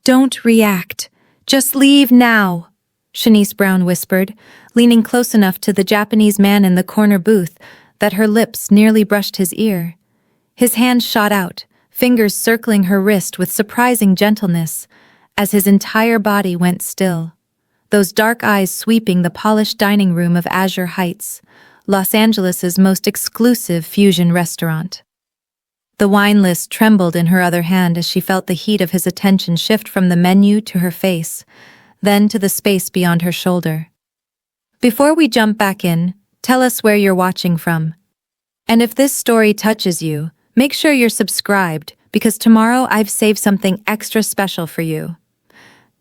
Don't react. Just leave now, Shanice Brown whispered, leaning close enough to the Japanese man in the corner booth that her lips nearly brushed his ear. His hand shot out, fingers circling her wrist with surprising gentleness, as his entire body went still. Those dark eyes sweeping the polished dining room of Azure Heights, Los Angeles's most exclusive fusion restaurant. The wine list trembled in her other hand as she felt the heat of his attention shift from the menu to her face, then to the space beyond her shoulder. Before we jump back in, tell us where you're watching from. And if this story touches you, make sure you're subscribed, because tomorrow I've saved something extra special for you.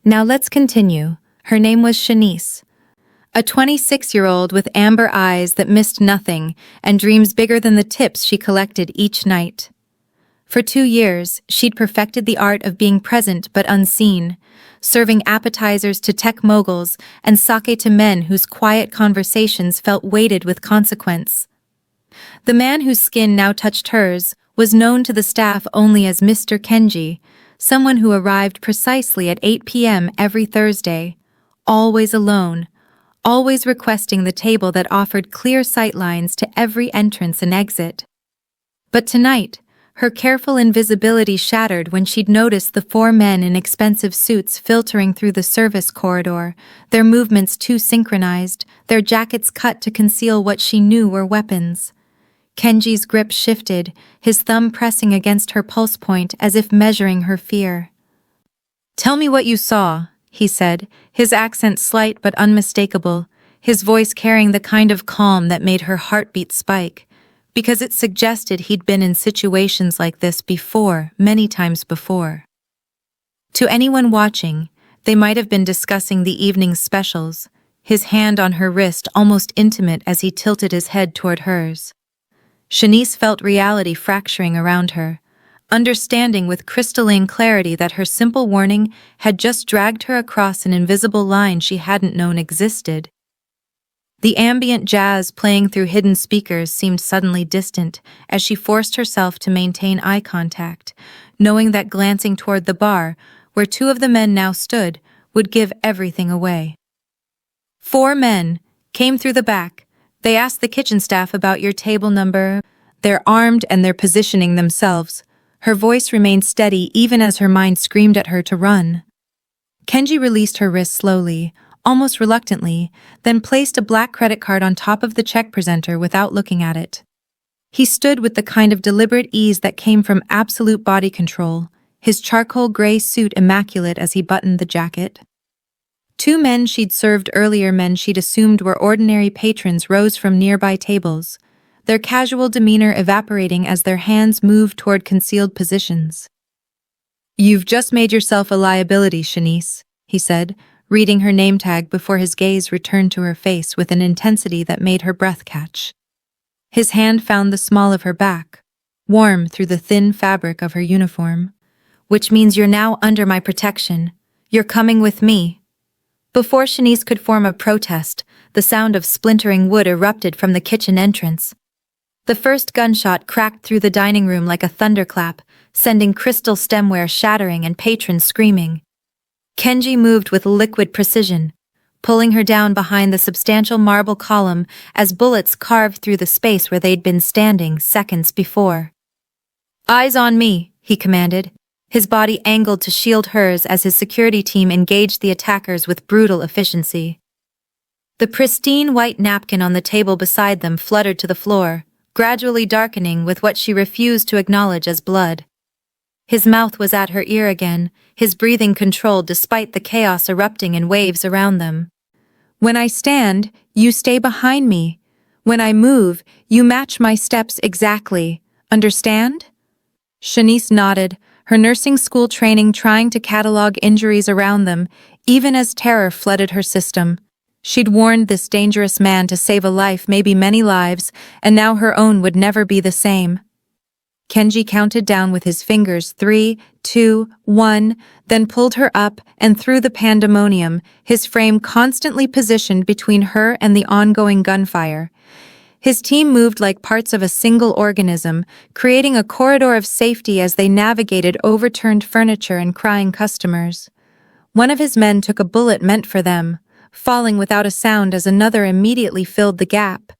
Now let's continue. Her name was Shanice, a 26-year-old with amber eyes that missed nothing and dreams bigger than the tips she collected each night. For 2 years, she'd perfected the art of being present but unseen, serving appetizers to tech moguls and sake to men whose quiet conversations felt weighted with consequence. The man whose skin now touched hers was known to the staff only as Mr. Kenji, someone who arrived precisely at 8 p.m. every Thursday, always alone, always requesting the table that offered clear sightlines to every entrance and exit. But tonight, her careful invisibility shattered when she'd noticed the 4 men in expensive suits filtering through the service corridor, their movements too synchronized, their jackets cut to conceal what she knew were weapons. Kenji's grip shifted, his thumb pressing against her pulse point as if measuring her fear. "Tell me what you saw," he said, his accent slight but unmistakable, his voice carrying the kind of calm that made her heartbeat spike, because it suggested he'd been in situations like this before, many times before. To anyone watching, they might have been discussing the evening's specials, his hand on her wrist almost intimate as he tilted his head toward hers. Shanice felt reality fracturing around her, understanding with crystalline clarity that her simple warning had just dragged her across an invisible line she hadn't known existed. The ambient jazz playing through hidden speakers seemed suddenly distant as she forced herself to maintain eye contact, knowing that glancing toward the bar, where 2 of the men now stood, would give everything away. 4 men came through the back. They asked the kitchen staff about your table number. They're armed and they're positioning themselves. Her voice remained steady even as her mind screamed at her to run. Kenji released her wrist slowly, almost reluctantly, then placed a black credit card on top of the check presenter without looking at it. He stood with the kind of deliberate ease that came from absolute body control, his charcoal gray suit immaculate as he buttoned the jacket. 2 men she'd served earlier, men she'd assumed were ordinary patrons, rose from nearby tables, their casual demeanor evaporating as their hands moved toward concealed positions. "You've just made yourself a liability, Shanice," he said, reading her name tag before his gaze returned to her face with an intensity that made her breath catch. His hand found the small of her back, warm through the thin fabric of her uniform. "Which means you're now under my protection. You're coming with me." Before Shanice could form a protest, the sound of splintering wood erupted from the kitchen entrance. The first gunshot cracked through the dining room like a thunderclap, sending crystal stemware shattering and patrons screaming. Kenji moved with liquid precision, pulling her down behind the substantial marble column as bullets carved through the space where they'd been standing seconds before. "Eyes on me," he commanded, his body angled to shield hers as his security team engaged the attackers with brutal efficiency. The pristine white napkin on the table beside them fluttered to the floor, gradually darkening with what she refused to acknowledge as blood. His mouth was at her ear again, his breathing controlled despite the chaos erupting in waves around them. "When I stand, you stay behind me. When I move, you match my steps exactly. Understand?" Shanice nodded, her nursing school training trying to catalog injuries around them, even as terror flooded her system. She'd warned this dangerous man to save a life, maybe many lives, and now her own would never be the same. Kenji counted down with his fingers 3, 2, 1, then pulled her up and through the pandemonium, his frame constantly positioned between her and the ongoing gunfire. His team moved like parts of a single organism, creating a corridor of safety as they navigated overturned furniture and crying customers. One of his men took a bullet meant for them, falling without a sound as another immediately filled the gap.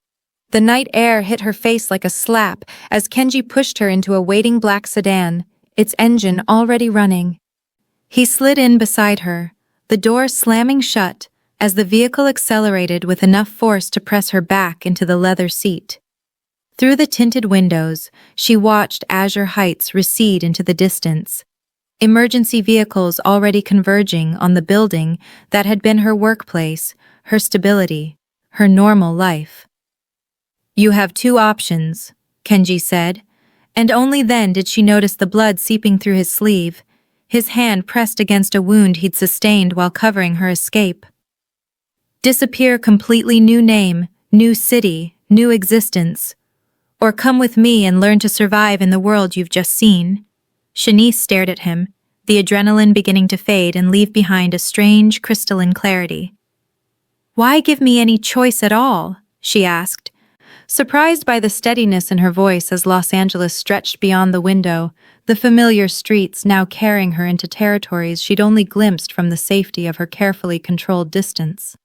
The night air hit her face like a slap as Kenji pushed her into a waiting black sedan, its engine already running. He slid in beside her, the door slamming shut, as the vehicle accelerated with enough force to press her back into the leather seat. Through the tinted windows, she watched Azure Heights recede into the distance. Emergency vehicles already converging on the building that had been her workplace, her stability, her normal life. "You have two options," Kenji said, and only then did she notice the blood seeping through his sleeve, his hand pressed against a wound he'd sustained while covering her escape. "Disappear completely, new name, new city, new existence. Or come with me and learn to survive in the world you've just seen." Shanice stared at him, the adrenaline beginning to fade and leave behind a strange, crystalline clarity. "Why give me any choice at all?" she asked, surprised by the steadiness in her voice as Los Angeles stretched beyond the window, the familiar streets now carrying her into territories she'd only glimpsed from the safety of her carefully controlled distance.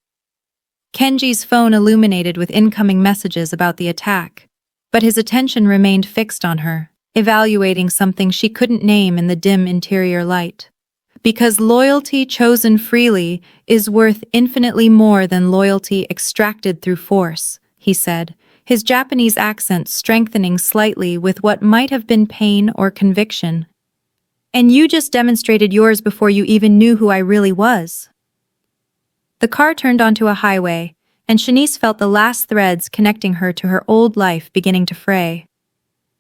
Kenji's phone illuminated with incoming messages about the attack, but his attention remained fixed on her, evaluating something she couldn't name in the dim interior light. "Because loyalty chosen freely is worth infinitely more than loyalty extracted through force," he said, his Japanese accent strengthening slightly with what might have been pain or conviction. "And you just demonstrated yours before you even knew who I really was." The car turned onto a highway, and Shanice felt the last threads connecting her to her old life beginning to fray.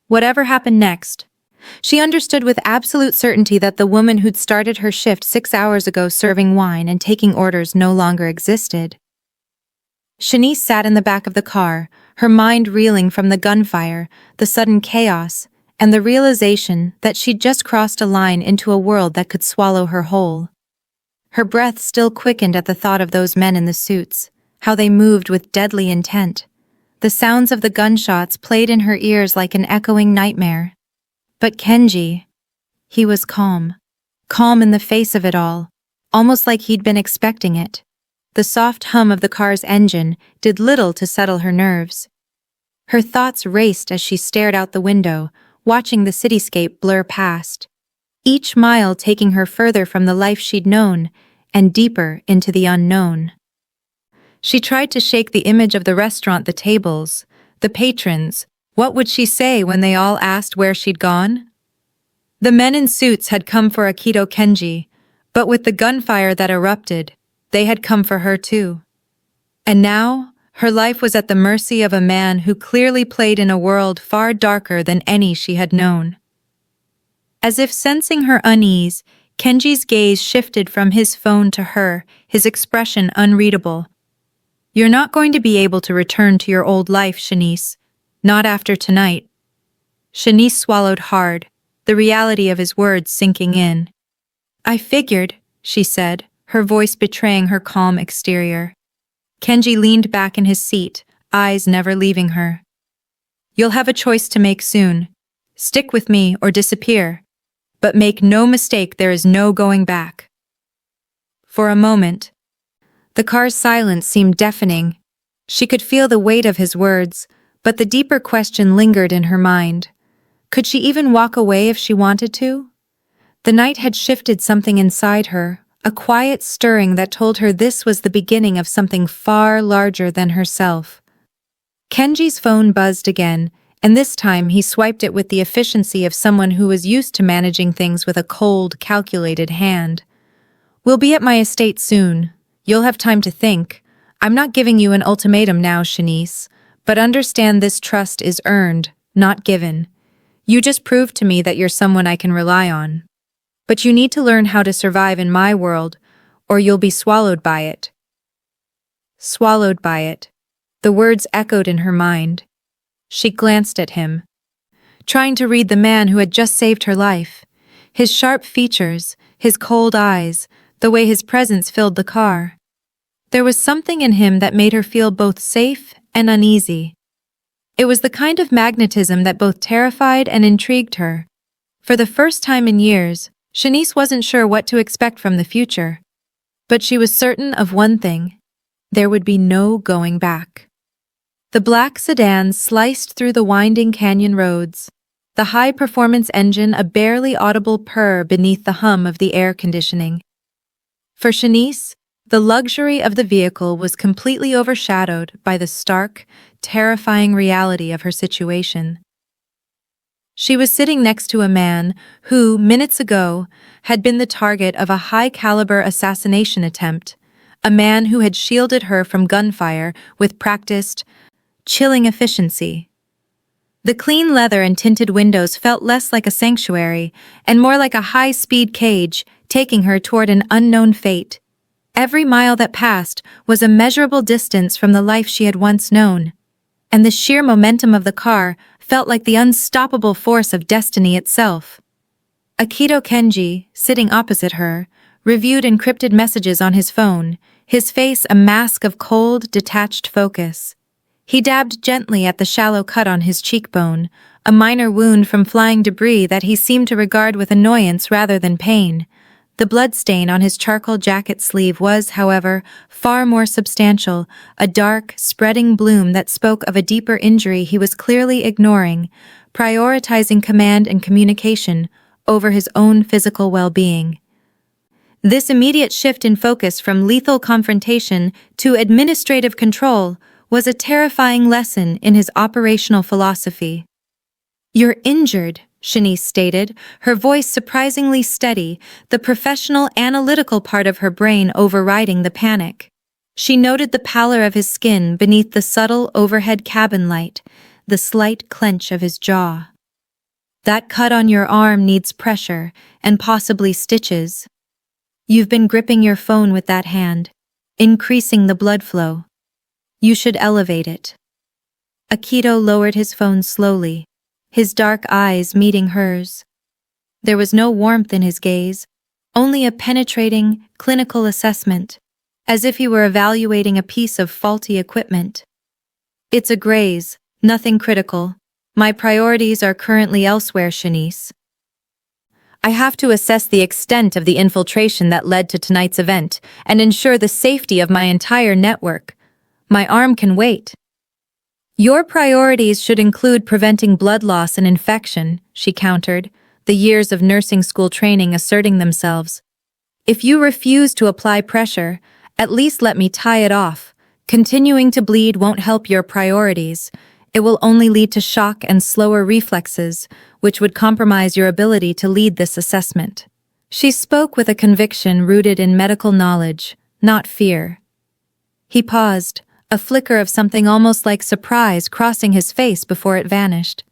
Whatever happened next, she understood with absolute certainty that the woman who'd started her shift 6 hours ago serving wine and taking orders no longer existed. Shanice sat in the back of the car, her mind reeling from the gunfire, the sudden chaos, and the realization that she'd just crossed a line into a world that could swallow her whole. Her breath still quickened at the thought of those men in the suits, how they moved with deadly intent. The sounds of the gunshots played in her ears like an echoing nightmare. But Kenji, he was calm. Calm in the face of it all, almost like he'd been expecting it. The soft hum of the car's engine did little to settle her nerves. Her thoughts raced as she stared out the window, watching the cityscape blur past, each mile taking her further from the life she'd known and deeper into the unknown. She tried to shake the image of the restaurant, the tables, the patrons. What would she say when they all asked where she'd gone? The men in suits had come for Akito Kenji, but with the gunfire that erupted, they had come for her too. And now, her life was at the mercy of a man who clearly played in a world far darker than any she had known. As if sensing her unease, Kenji's gaze shifted from his phone to her, his expression unreadable. "You're not going to be able to return to your old life, Shanice. Not after tonight." Shanice swallowed hard, the reality of his words sinking in. "I figured," she said, her voice betraying her calm exterior. Kenji leaned back in his seat, eyes never leaving her. "You'll have a choice to make soon. Stick with me or disappear. But make no mistake, there is no going back." For a moment, the car's silence seemed deafening. She could feel the weight of his words, but the deeper question lingered in her mind. Could she even walk away if she wanted to? The night had shifted something inside her, a quiet stirring that told her this was the beginning of something far larger than herself. Kenji's phone buzzed again, and this time he swiped it with the efficiency of someone who was used to managing things with a cold, calculated hand. "We'll be at my estate soon. You'll have time to think. I'm not giving you an ultimatum now, Shanice, but understand this trust is earned, not given. You just proved to me that you're someone I can rely on. But you need to learn how to survive in my world, or you'll be swallowed by it." Swallowed by it. The words echoed in her mind. She glanced at him, trying to read the man who had just saved her life. His sharp features, his cold eyes, the way his presence filled the car. There was something in him that made her feel both safe and uneasy. It was the kind of magnetism that both terrified and intrigued her. For the first time in years, Shanice wasn't sure what to expect from the future. But she was certain of one thing: there would be no going back. The black sedan sliced through the winding canyon roads, the high-performance engine a barely audible purr beneath the hum of the air conditioning. For Shanice, the luxury of the vehicle was completely overshadowed by the stark, terrifying reality of her situation. She was sitting next to a man who, minutes ago, had been the target of a high-caliber assassination attempt, a man who had shielded her from gunfire with practiced, chilling efficiency. The clean leather and tinted windows felt less like a sanctuary and more like a high-speed cage taking her toward an unknown fate. Every mile that passed was a measurable distance from the life she had once known, and the sheer momentum of the car felt like the unstoppable force of destiny itself. Akito Kenji, sitting opposite her, reviewed encrypted messages on his phone, his face a mask of cold, detached focus. He dabbed gently at the shallow cut on his cheekbone, a minor wound from flying debris that he seemed to regard with annoyance rather than pain. The bloodstain on his charcoal jacket sleeve was, however, far more substantial, a dark, spreading bloom that spoke of a deeper injury he was clearly ignoring, prioritizing command and communication over his own physical well-being. This immediate shift in focus from lethal confrontation to administrative control was a terrifying lesson in his operational philosophy. "You're injured," Shanice stated, her voice surprisingly steady, the professional, analytical part of her brain overriding the panic. She noted the pallor of his skin beneath the subtle overhead cabin light, the slight clench of his jaw. "That cut on your arm needs pressure, and possibly stitches. You've been gripping your phone with that hand, increasing the blood flow. You should elevate it." Akito lowered his phone slowly, his dark eyes meeting hers. There was no warmth in his gaze, only a penetrating, clinical assessment, as if he were evaluating a piece of faulty equipment. "It's a graze, nothing critical. My priorities are currently elsewhere, Shanice. I have to assess the extent of the infiltration that led to tonight's event and ensure the safety of my entire network. My arm can wait." "Your priorities should include preventing blood loss and infection," she countered, the years of nursing school training asserting themselves. "If you refuse to apply pressure, at least let me tie it off. Continuing to bleed won't help your priorities. It will only lead to shock and slower reflexes, which would compromise your ability to lead this assessment." She spoke with a conviction rooted in medical knowledge, not fear. He paused, a flicker of something almost like surprise crossing his face before it vanished.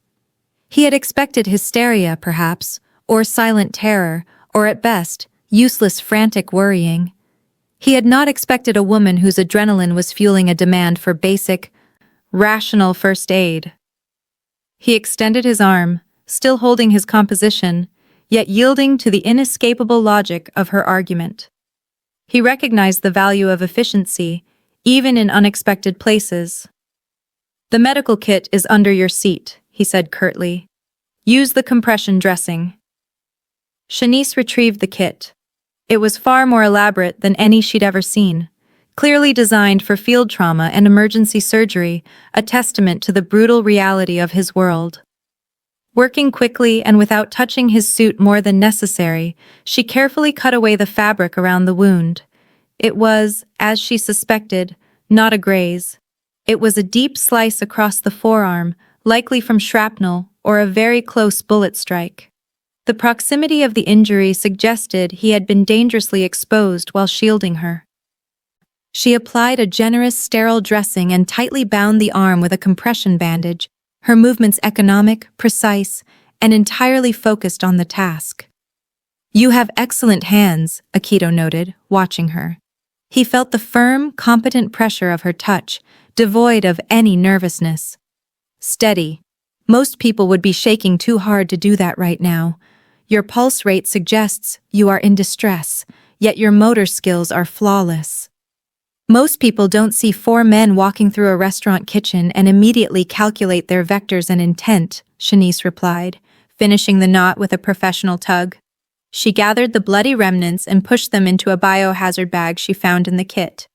He had expected hysteria, perhaps, or silent terror, or at best, useless frantic worrying. He had not expected a woman whose adrenaline was fueling a demand for basic, rational first aid. He extended his arm, still holding his composition, yet yielding to the inescapable logic of her argument. He recognized the value of efficiency, even in unexpected places. "The medical kit is under your seat," he said curtly. "Use the compression dressing." Shanice retrieved the kit. It was far more elaborate than any she'd ever seen, clearly designed for field trauma and emergency surgery, a testament to the brutal reality of his world. Working quickly and without touching his suit more than necessary, she carefully cut away the fabric around the wound. It was, as she suspected, not a graze. It was a deep slice across the forearm, likely from shrapnel or a very close bullet strike. The proximity of the injury suggested he had been dangerously exposed while shielding her. She applied a generous sterile dressing and tightly bound the arm with a compression bandage, her movements economic, precise, and entirely focused on the task. "You have excellent hands," Akito noted, watching her. He felt the firm, competent pressure of her touch, devoid of any nervousness. "Steady. Most people would be shaking too hard to do that right now. Your pulse rate suggests you are in distress, yet your motor skills are flawless." Most people don't see four men walking through a restaurant kitchen and immediately calculate their vectors and intent, Shanice replied, finishing the knot with a professional tug. She gathered the bloody remnants and pushed them into a biohazard bag she found in the kit.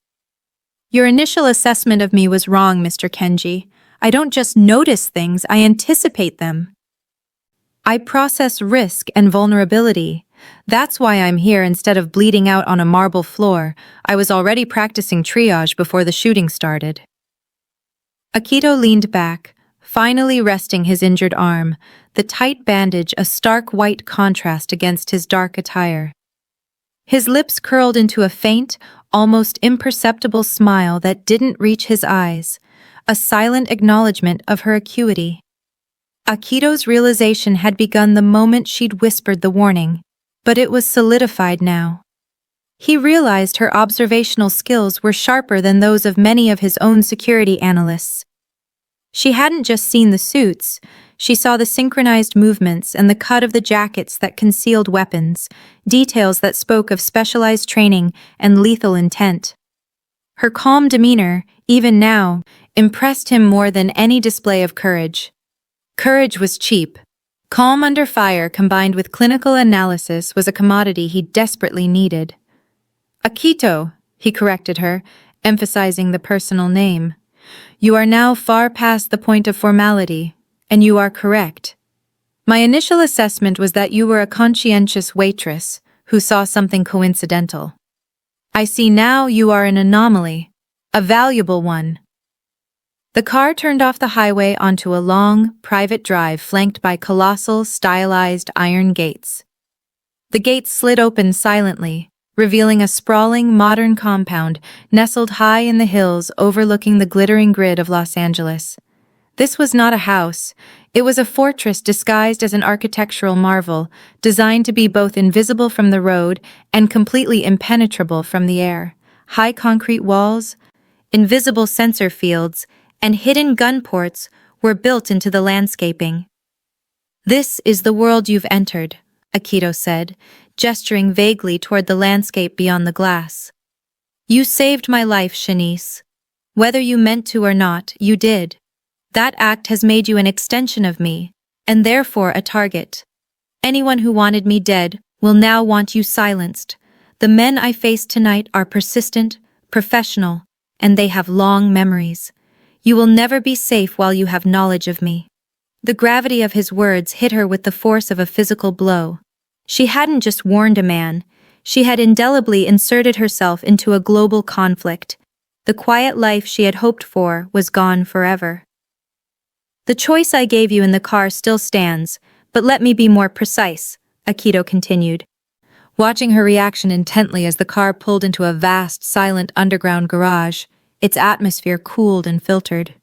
Your initial assessment of me was wrong, Mr. Kenji. I don't just notice things, I anticipate them. I process risk and vulnerability. That's why I'm here instead of bleeding out on a marble floor. I was already practicing triage before the shooting started. Akito leaned back, finally resting his injured arm, the tight bandage a stark white contrast against his dark attire. His lips curled into a faint, almost imperceptible smile that didn't reach his eyes, a silent acknowledgement of her acuity. Akito's realization had begun the moment she'd whispered the warning, but it was solidified now. He realized her observational skills were sharper than those of many of his own security analysts. She hadn't just seen the suits, she saw the synchronized movements and the cut of the jackets that concealed weapons, details that spoke of specialized training and lethal intent. Her calm demeanor, even now, impressed him more than any display of courage. Courage was cheap. Calm under fire combined with clinical analysis was a commodity he desperately needed. Akito, he corrected her, emphasizing the personal name. You are now far past the point of formality, and you are correct. My initial assessment was that you were a conscientious waitress who saw something coincidental. I see now you are an anomaly, a valuable one. The car turned off the highway onto a long, private drive flanked by colossal, stylized iron gates. The gates slid open silently, revealing a sprawling, modern compound nestled high in the hills overlooking the glittering grid of Los Angeles. This was not a house. It was a fortress disguised as an architectural marvel, designed to be both invisible from the road and completely impenetrable from the air. High concrete walls, invisible sensor fields, and hidden gun ports were built into the landscaping. This is the world you've entered, Akito said, gesturing vaguely toward the landscape beyond the glass. You saved my life, Shanice. Whether you meant to or not, you did. That act has made you an extension of me, and therefore a target. Anyone who wanted me dead will now want you silenced. The men I face tonight are persistent, professional, and they have long memories. You will never be safe while you have knowledge of me. The gravity of his words hit her with the force of a physical blow. She hadn't just warned a man, she had indelibly inserted herself into a global conflict. The quiet life she had hoped for was gone forever. The choice I gave you in the car still stands, but let me be more precise, Akito continued, watching her reaction intently as the car pulled into a vast, silent underground garage, its atmosphere cooled and filtered.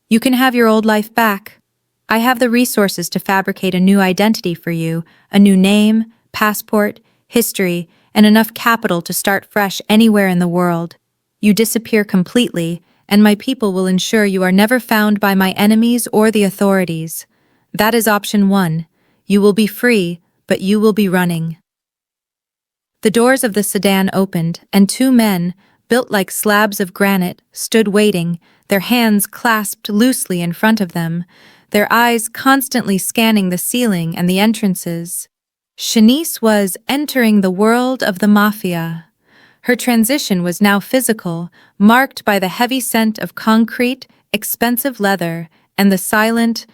You can have your old life back. I have the resources to fabricate a new identity for you, a new name, passport, history, and enough capital to start fresh anywhere in the world. You disappear completely, and my people will ensure you are never found by my enemies or the authorities. That is option 1. You will be free, but you will be running. The doors of the sedan opened, and 2 men, built like slabs of granite, stood waiting, their hands clasped loosely in front of them, their eyes constantly scanning the ceiling and the entrances. Shanice was entering the world of the Mafia. Her transition was now physical, marked by the heavy scent of concrete, expensive leather, and the silent,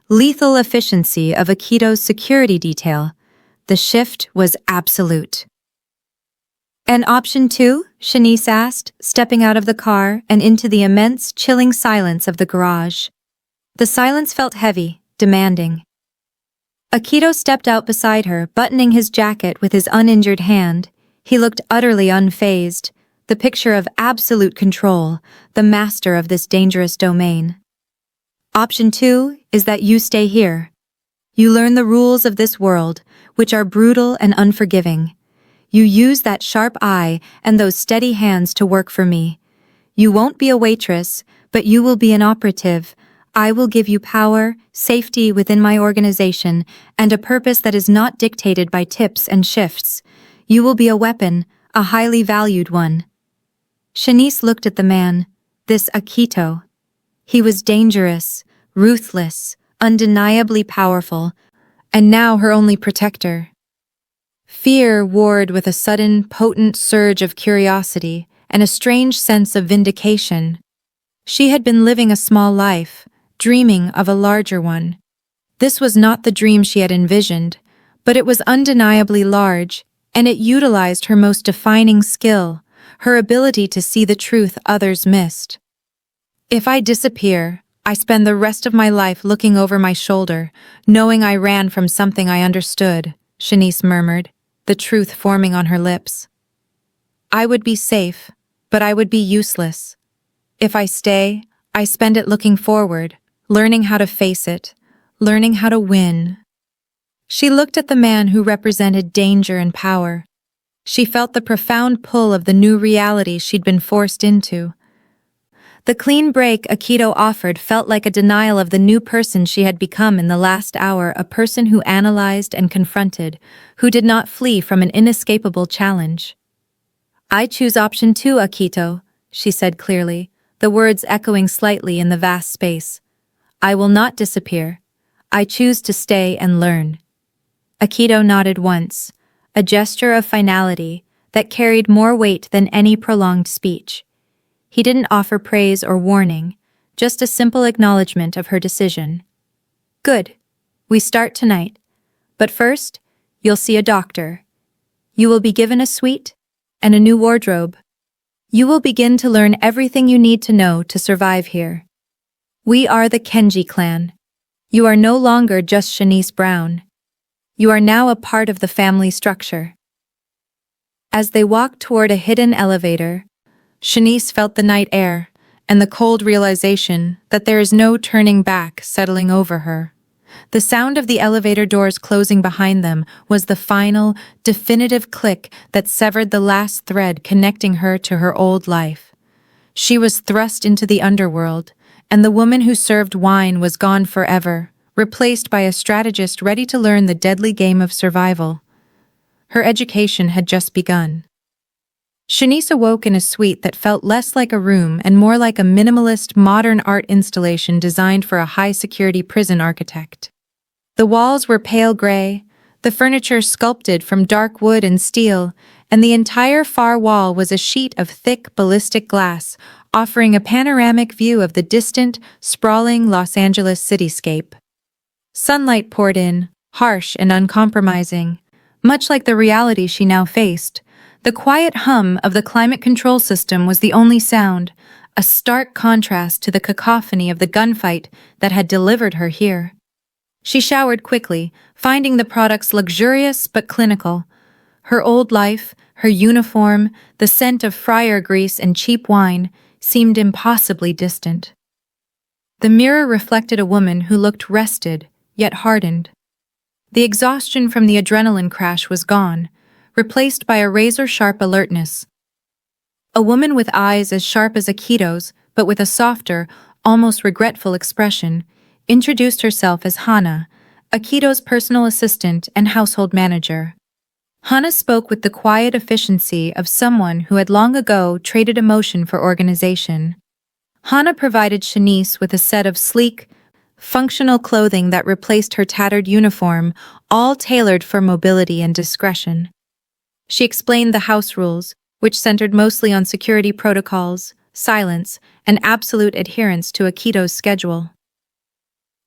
lethal efficiency of Akito's security detail. The shift was absolute. And option 2? Shanice asked, stepping out of the car and into the immense, chilling silence of the garage. The silence felt heavy, demanding. Akito stepped out beside her, buttoning his jacket with his uninjured hand. He looked utterly unfazed, the picture of absolute control, the master of this dangerous domain. Option 2 is that you stay here. You learn the rules of this world, which are brutal and unforgiving. You use that sharp eye and those steady hands to work for me. You won't be a waitress, but you will be an operative. I will give you power, safety within my organization, and a purpose that is not dictated by tips and shifts. You will be a weapon, a highly valued one. Shanice looked at the man, this Akito. He was dangerous, ruthless, undeniably powerful, and now her only protector. Fear warred with a sudden, potent surge of curiosity and a strange sense of vindication. She had been living a small life, dreaming of a larger one. This was not the dream she had envisioned, but it was undeniably large, and it utilized her most defining skill, her ability to see the truth others missed. If I disappear, I spend the rest of my life looking over my shoulder, knowing I ran from something I understood, Shanice murmured, the truth forming on her lips. I would be safe, but I would be useless. If I stay, I spend it looking forward, learning how to face it, learning how to win. She looked at the man who represented danger and power. She felt the profound pull of the new reality she'd been forced into. The clean break Akito offered felt like a denial of the new person she had become in the last hour, a person who analyzed and confronted, who did not flee from an inescapable challenge. I choose option 2, Akito, she said clearly, the words echoing slightly in the vast space. I will not disappear. I choose to stay and learn. Akito nodded once, a gesture of finality that carried more weight than any prolonged speech. He didn't offer praise or warning, just a simple acknowledgement of her decision. Good. We start tonight. But first, you'll see a doctor. You will be given a suite and a new wardrobe. You will begin to learn everything you need to know to survive here. We are the Kenji clan. You are no longer just Shanice Brown. You are now a part of the family structure. As they walked toward a hidden elevator, Shanice felt the night air and the cold realization that there is no turning back settling over her. The sound of the elevator doors closing behind them was the final, definitive click that severed the last thread connecting her to her old life. She was thrust into the underworld, and the woman who served wine was gone forever, replaced by a strategist ready to learn the deadly game of survival. Her education had just begun. Shanice awoke in a suite that felt less like a room and more like a minimalist modern art installation designed for a high-security prison architect. The walls were pale gray, the furniture sculpted from dark wood and steel, and the entire far wall was a sheet of thick ballistic glass, offering a panoramic view of the distant, sprawling Los Angeles cityscape. Sunlight poured in, harsh and uncompromising. Much like the reality she now faced, the quiet hum of the climate control system was the only sound, a stark contrast to the cacophony of the gunfight that had delivered her here. She showered quickly, finding the products luxurious but clinical. Her old life, her uniform, the scent of fryer grease and cheap wine seemed impossibly distant. The mirror reflected a woman who looked rested, yet hardened. The exhaustion from the adrenaline crash was gone, replaced by a razor-sharp alertness. A woman with eyes as sharp as Akito's, but with a softer, almost regretful expression, introduced herself as Hana, Akito's personal assistant and household manager. Hana spoke with the quiet efficiency of someone who had long ago traded emotion for organization. Hana provided Shanice with a set of sleek, functional clothing that replaced her tattered uniform, all tailored for mobility and discretion. She explained the house rules, which centered mostly on security protocols, silence, and absolute adherence to Akito's schedule.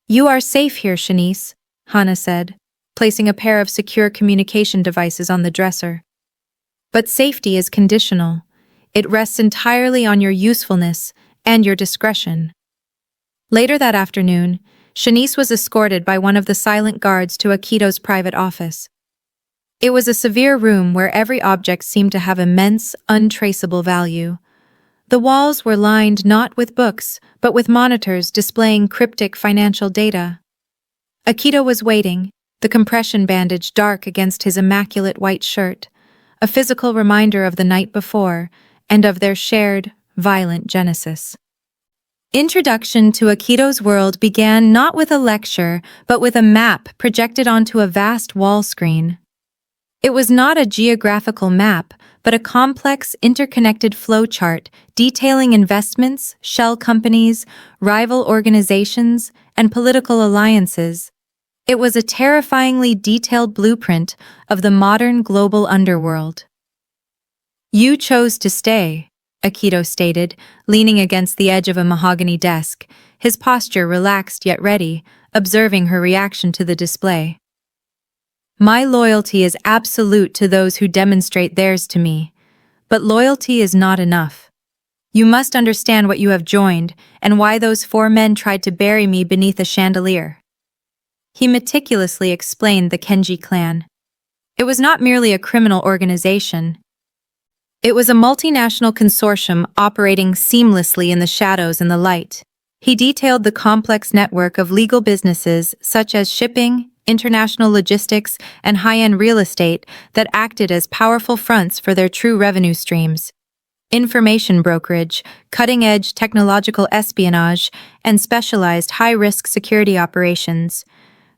You are safe here, Shanice, Hana said, placing a pair of secure communication devices on the dresser. But safety is conditional. It rests entirely on your usefulness and your discretion. Later that afternoon, Shanice was escorted by one of the silent guards to Akito's private office. It was a severe room where every object seemed to have immense, untraceable value. The walls were lined not with books, but with monitors displaying cryptic financial data. Akito was waiting, the compression bandage dark against his immaculate white shirt, a physical reminder of the night before and of their shared, violent genesis. Introduction to Akito's world began not with a lecture, but with a map projected onto a vast wall screen. It was not a geographical map, but but a complex, interconnected flowchart detailing investments, shell companies, rival organizations, and political alliances. It was a terrifyingly detailed blueprint of the modern global underworld. "You chose to stay," Akito stated, leaning against the edge of a mahogany desk, his posture relaxed yet ready, observing her reaction to the display. "My loyalty is absolute to those who demonstrate theirs to me, but loyalty is not enough. You must understand what you have joined and why those 4 men tried to bury me beneath a chandelier." He meticulously explained the Kenji clan. It was not merely a criminal organization. It was a multinational consortium operating seamlessly in the shadows and the light. He detailed the complex network of legal businesses such as shipping, international logistics, and high-end real estate that acted as powerful fronts for their true revenue streams. Information brokerage, cutting-edge technological espionage, and specialized high-risk security operations.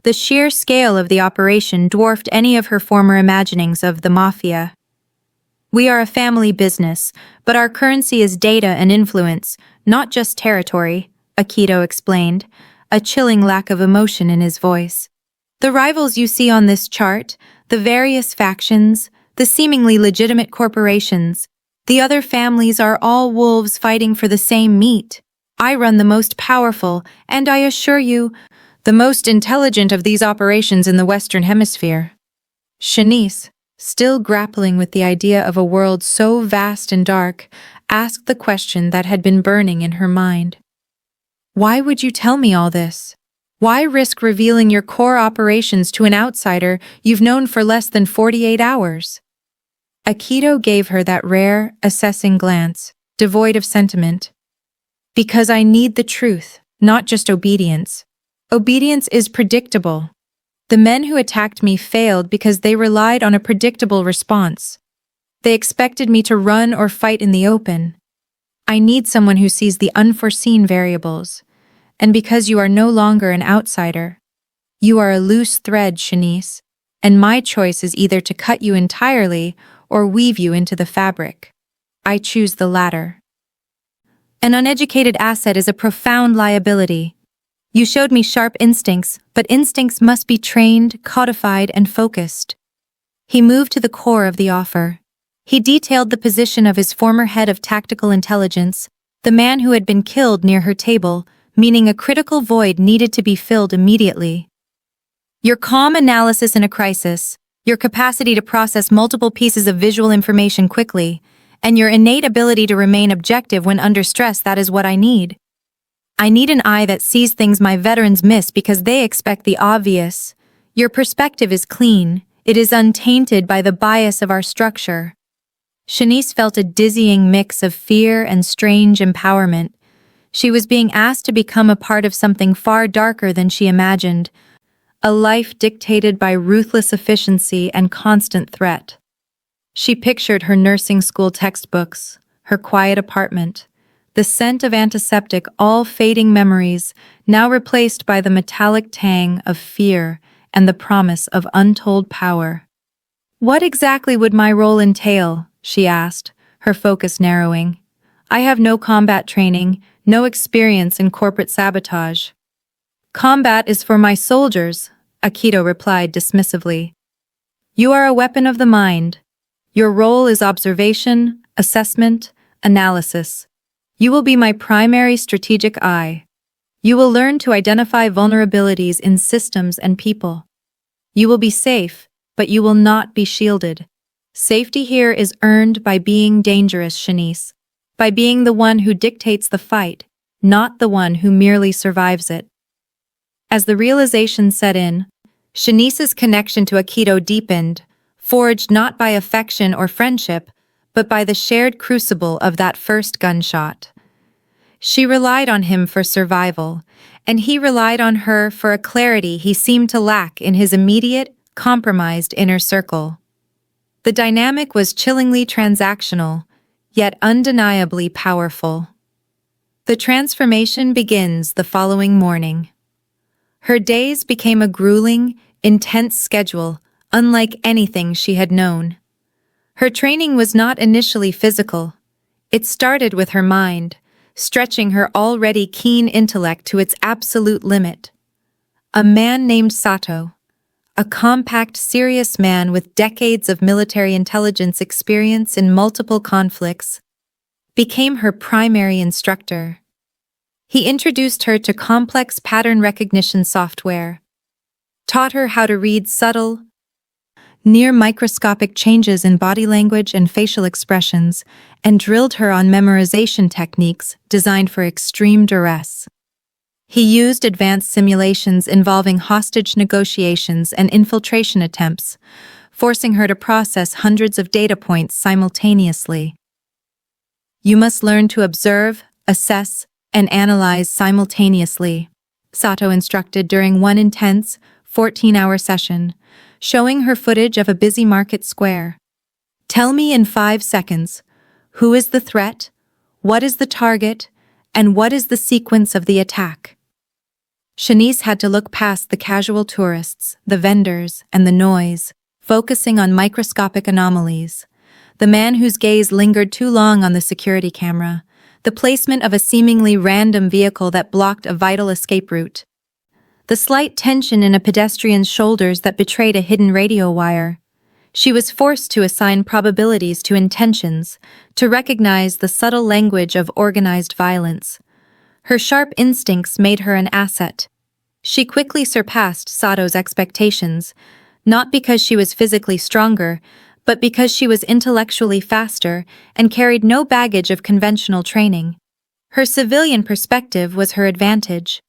The sheer scale of the operation dwarfed any of her former imaginings of the mafia. "We are a family business, but our currency is data and influence, not just territory," Akito explained, a chilling lack of emotion in his voice. "The rivals you see on this chart, the various factions, the seemingly legitimate corporations, the other families are all wolves fighting for the same meat. I run the most powerful, and I assure you, the most intelligent of these operations in the Western Hemisphere." Shanice, still grappling with the idea of a world so vast and dark, asked the question that had been burning in her mind. "Why would you tell me all this? Why risk revealing your core operations to an outsider you've known for less than 48 hours? Akito gave her that rare, assessing glance, devoid of sentiment. "Because I need the truth, not just obedience. Obedience is predictable. The men who attacked me failed because they relied on a predictable response. They expected me to run or fight in the open. I need someone who sees the unforeseen variables. And because you are no longer an outsider, you are a loose thread, Shanice, and my choice is either to cut you entirely or weave you into the fabric. I choose the latter. An uneducated asset is a profound liability. You showed me sharp instincts, but instincts must be trained, codified, and focused." He moved to the core of the offer. He detailed the position of his former head of tactical intelligence, the man who had been killed near her table, meaning a critical void needed to be filled immediately. "Your calm analysis in a crisis, your capacity to process multiple pieces of visual information quickly, and your innate ability to remain objective when under stress, that is what I need. I need an eye that sees things my veterans miss because they expect the obvious. Your perspective is clean, it is untainted by the bias of our structure." Shanice felt a dizzying mix of fear and strange empowerment. She was being asked to become a part of something far darker than she imagined, a life dictated by ruthless efficiency and constant threat. She pictured her nursing school textbooks, her quiet apartment, the scent of antiseptic, all fading memories, now replaced by the metallic tang of fear and the promise of untold power. "What exactly would my role entail?" she asked, her focus narrowing. "I have no combat training, no experience in corporate sabotage." "Combat is for my soldiers," Akito replied dismissively. "You are a weapon of the mind. Your role is observation, assessment, analysis. You will be my primary strategic eye. You will learn to identify vulnerabilities in systems and people. You will be safe, but you will not be shielded. Safety here is earned by being dangerous, Shanice, by being the one who dictates the fight, not the one who merely survives it." As the realization set in, Shanice's connection to Akito deepened, forged not by affection or friendship, but by the shared crucible of that first gunshot. She relied on him for survival, and he relied on her for a clarity he seemed to lack in his immediate, compromised inner circle. The dynamic was chillingly transactional, yet undeniably powerful. The transformation begins the following morning. Her days became a grueling, intense schedule, unlike anything she had known. Her training was not initially physical. It started with her mind, stretching her already keen intellect to its absolute limit. A man named Sato, a compact, serious man with decades of military intelligence experience in multiple conflicts, became her primary instructor. He introduced her to complex pattern recognition software, taught her how to read subtle, near-microscopic changes in body language and facial expressions, and drilled her on memorization techniques designed for extreme duress. He used advanced simulations involving hostage negotiations and infiltration attempts, forcing her to process hundreds of data points simultaneously. You must learn to observe, assess, and analyze simultaneously, Sato instructed during one intense, 14-hour session, showing her footage of a busy market square. Tell me in 5 seconds, who is the threat, what is the target, and what is the sequence of the attack? Shanice had to look past the casual tourists, the vendors, and the noise, focusing on microscopic anomalies. The man whose gaze lingered too long on the security camera, the placement of a seemingly random vehicle that blocked a vital escape route, the slight tension in a pedestrian's shoulders that betrayed a hidden radio wire. She was forced to assign probabilities to intentions, to recognize the subtle language of organized violence. Her sharp instincts made her an asset. She quickly surpassed Sato's expectations, not because she was physically stronger, but because she was intellectually faster and carried no baggage of conventional training. Her civilian perspective was her advantage.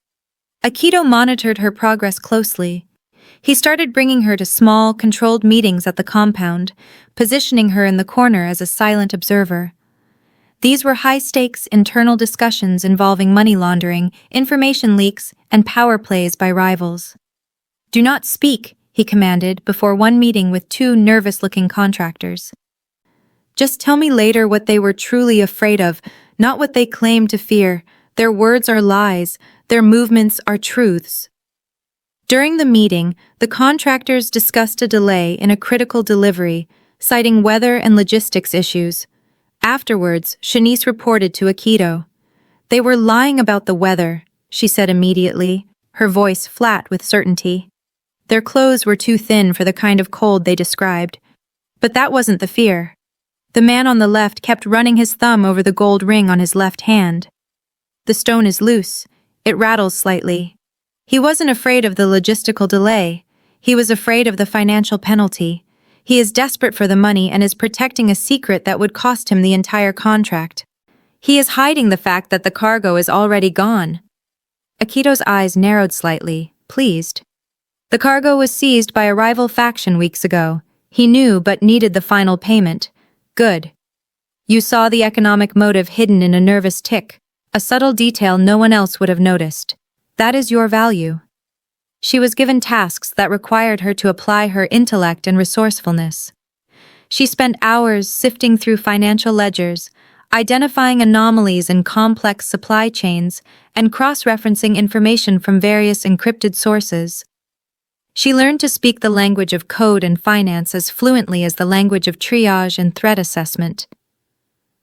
Akito monitored her progress closely. He started bringing her to small, controlled meetings at the compound, positioning her in the corner as a silent observer. These were high-stakes internal discussions involving money laundering, information leaks, and power plays by rivals. "Do not speak," he commanded before one meeting with 2 nervous-looking contractors. "Just tell me later what they were truly afraid of, not what they claimed to fear. Their words are lies, their movements are truths." During the meeting, the contractors discussed a delay in a critical delivery, citing weather and logistics issues. Afterwards, Shanice reported to Akito. "They were lying about the weather," she said immediately, her voice flat with certainty. "Their clothes were too thin for the kind of cold they described. But that wasn't the fear." The man on the left kept running his thumb over the gold ring on his left hand. "The stone is loose. It rattles slightly." He wasn't afraid of the logistical delay. He was afraid of the financial penalty. He is desperate for the money and is protecting a secret that would cost him the entire contract. He is hiding the fact that the cargo is already gone. Akito's eyes narrowed slightly, pleased. The cargo was seized by a rival faction weeks ago. He knew but needed the final payment. Good. You saw the economic motive hidden in a nervous tick, a subtle detail no one else would have noticed. That is your value. She was given tasks that required her to apply her intellect and resourcefulness. She spent hours sifting through financial ledgers, identifying anomalies in complex supply chains, and cross-referencing information from various encrypted sources. She learned to speak the language of code and finance as fluently as the language of triage and threat assessment.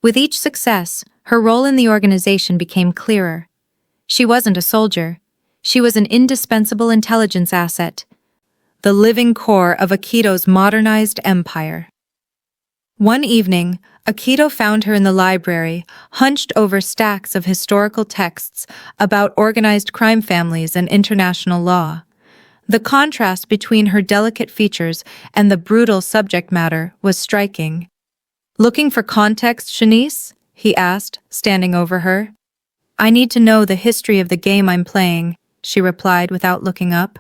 With each success, her role in the organization became clearer. She wasn't a soldier. She was an indispensable intelligence asset, the living core of Akito's modernized empire. One evening, Akito found her in the library, hunched over stacks of historical texts about organized crime families and international law. The contrast between her delicate features and the brutal subject matter was striking. "Looking for context, Shanice?" he asked, standing over her. "I need to know the history of the game I'm playing," she replied without looking up.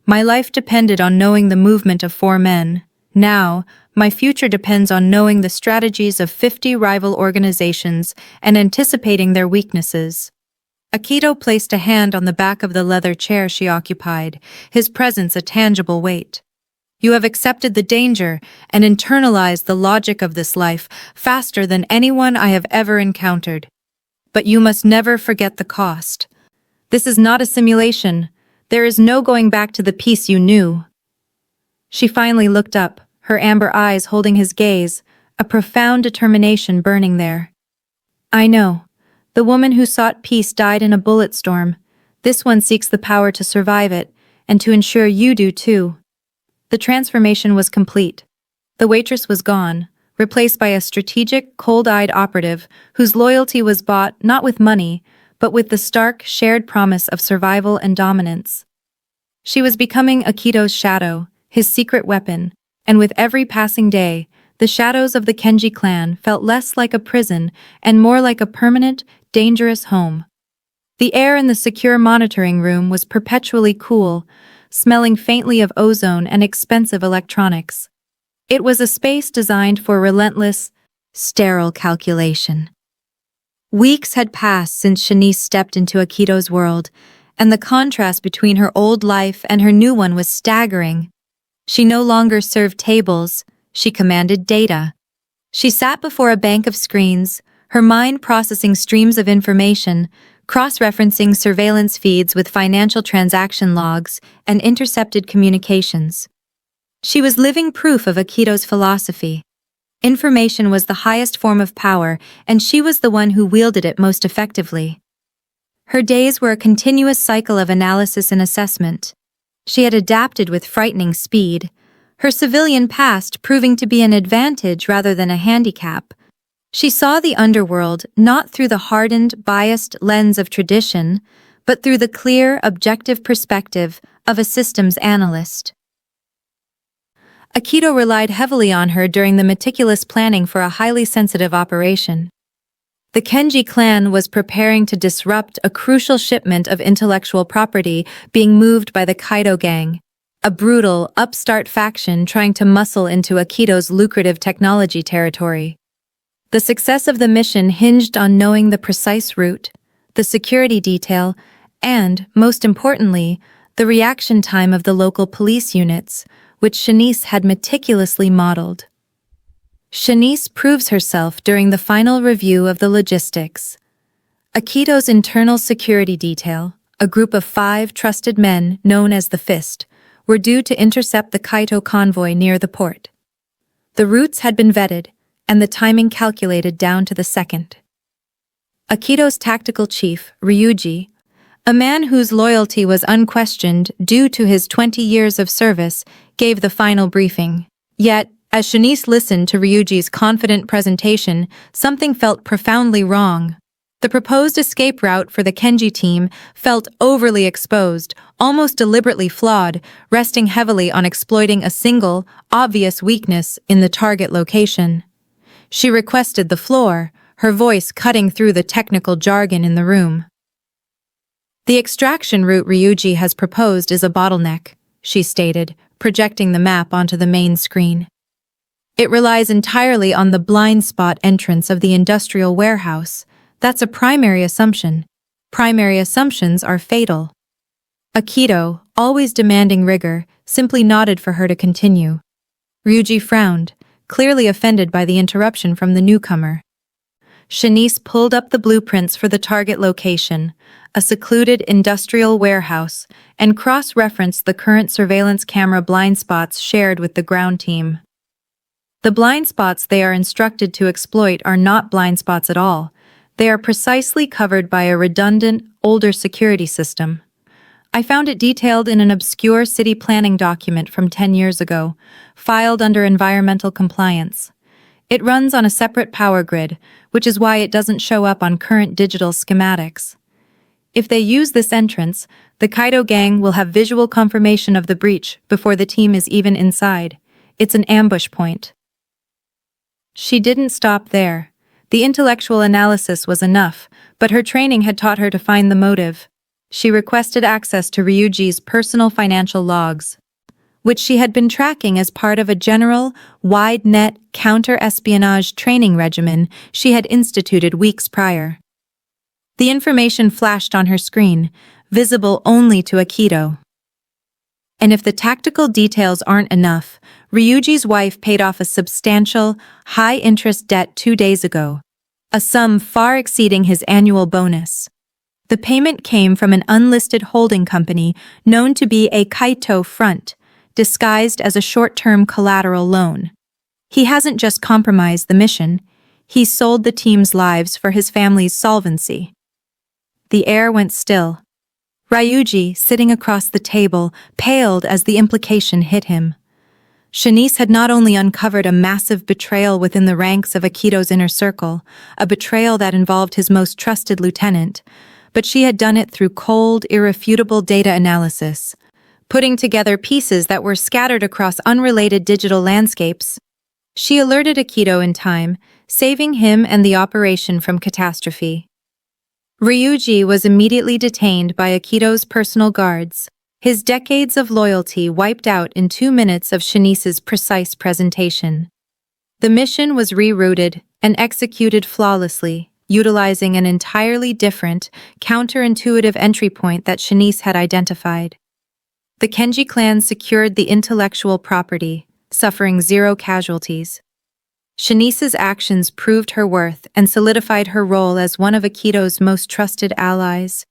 "My life depended on knowing the movement of 4 men. Now, my future depends on knowing the strategies of 50 rival organizations and anticipating their weaknesses." Akito placed a hand on the back of the leather chair she occupied, his presence a tangible weight. "You have accepted the danger and internalized the logic of this life faster than anyone I have ever encountered. But you must never forget the cost. This is not a simulation. There is no going back to the peace you knew." She finally looked up, her amber eyes holding his gaze, a profound determination burning there. I know. The woman who sought peace died in a bullet storm. This one seeks the power to survive it, and to ensure you do too. The transformation was complete. The waitress was gone, replaced by a strategic, cold-eyed operative whose loyalty was bought not with money, but with the stark, shared promise of survival and dominance. She was becoming Akito's shadow, his secret weapon, and with every passing day, the shadows of the Kenji clan felt less like a prison and more like a permanent, dangerous home. The air in the secure monitoring room was perpetually cool, smelling faintly of ozone and expensive electronics. It was a space designed for relentless, sterile calculation. Weeks had passed since Shanice stepped into Akito's world, and the contrast between her old life and her new one was staggering. She no longer served tables, she commanded data. She sat before a bank of screens, her mind processing streams of information, cross-referencing surveillance feeds with financial transaction logs and intercepted communications. She was living proof of Akito's philosophy. Information was the highest form of power, and she was the one who wielded it most effectively. Her days were a continuous cycle of analysis and assessment. She had adapted with frightening speed, her civilian past proving to be an advantage rather than a handicap. She saw the underworld not through the hardened, biased lens of tradition, but through the clear, objective perspective of a systems analyst. Akito relied heavily on her during the meticulous planning for a highly sensitive operation. The Kenji clan was preparing to disrupt a crucial shipment of intellectual property being moved by the Kaido gang, a brutal, upstart faction trying to muscle into Akito's lucrative technology territory. The success of the mission hinged on knowing the precise route, the security detail, and, most importantly, the reaction time of the local police units, which Shanice had meticulously modeled. Shanice proves herself during the final review of the logistics. Akito's internal security detail, a group of 5 trusted men known as the Fist, were due to intercept the Kaito convoy near the port. The routes had been vetted, and the timing calculated down to the second. Akito's tactical chief, Ryuji, a man whose loyalty was unquestioned due to his 20 years of service, gave the final briefing. Yet, as Shanice listened to Ryuji's confident presentation, something felt profoundly wrong. The proposed escape route for the Kenji team felt overly exposed, almost deliberately flawed, resting heavily on exploiting a single, obvious weakness in the target location. She requested the floor, her voice cutting through the technical jargon in the room. The extraction route Ryuji has proposed is a bottleneck, she stated, projecting the map onto the main screen. It relies entirely on the blind spot entrance of the industrial warehouse. That's a primary assumption. Primary assumptions are fatal. Akito, always demanding rigor, simply nodded for her to continue. Ryuji frowned, clearly offended by the interruption from the newcomer. Shanice pulled up the blueprints for the target location, a secluded industrial warehouse, and cross-referenced the current surveillance camera blind spots shared with the ground team. The blind spots they are instructed to exploit are not blind spots at all. They are precisely covered by a redundant, older security system. I found it detailed in an obscure city planning document from 10 years ago, filed under environmental compliance. It runs on a separate power grid, which is why it doesn't show up on current digital schematics. If they use this entrance, the Kaido gang will have visual confirmation of the breach before the team is even inside. It's an ambush point. She didn't stop there. The intellectual analysis was enough, but her training had taught her to find the motive. She requested access to Ryuji's personal financial logs, which she had been tracking as part of a general, wide-net counter-espionage training regimen she had instituted weeks prior. The information flashed on her screen, visible only to Akito. And if the tactical details aren't enough, Ryuji's wife paid off a substantial, high-interest debt 2 days ago, a sum far exceeding his annual bonus. The payment came from an unlisted holding company known to be a Kaito front, disguised as a short-term collateral loan. He hasn't just compromised the mission, he sold the team's lives for his family's solvency. The air went still. Ryuji, sitting across the table, paled as the implication hit him. Shanice had not only uncovered a massive betrayal within the ranks of Akito's inner circle, a betrayal that involved his most trusted lieutenant, but she had done it through cold, irrefutable data analysis, putting together pieces that were scattered across unrelated digital landscapes. She alerted Akito in time, saving him and the operation from catastrophe. Ryuji was immediately detained by Akito's personal guards, his decades of loyalty wiped out in 2 minutes of Shanice's precise presentation. The mission was rerouted and executed flawlessly, utilizing an entirely different, counterintuitive entry point that Shanice had identified. The Kenji clan secured the intellectual property, suffering 0 casualties. Shanice's actions proved her worth and solidified her role as one of Akito's most trusted allies.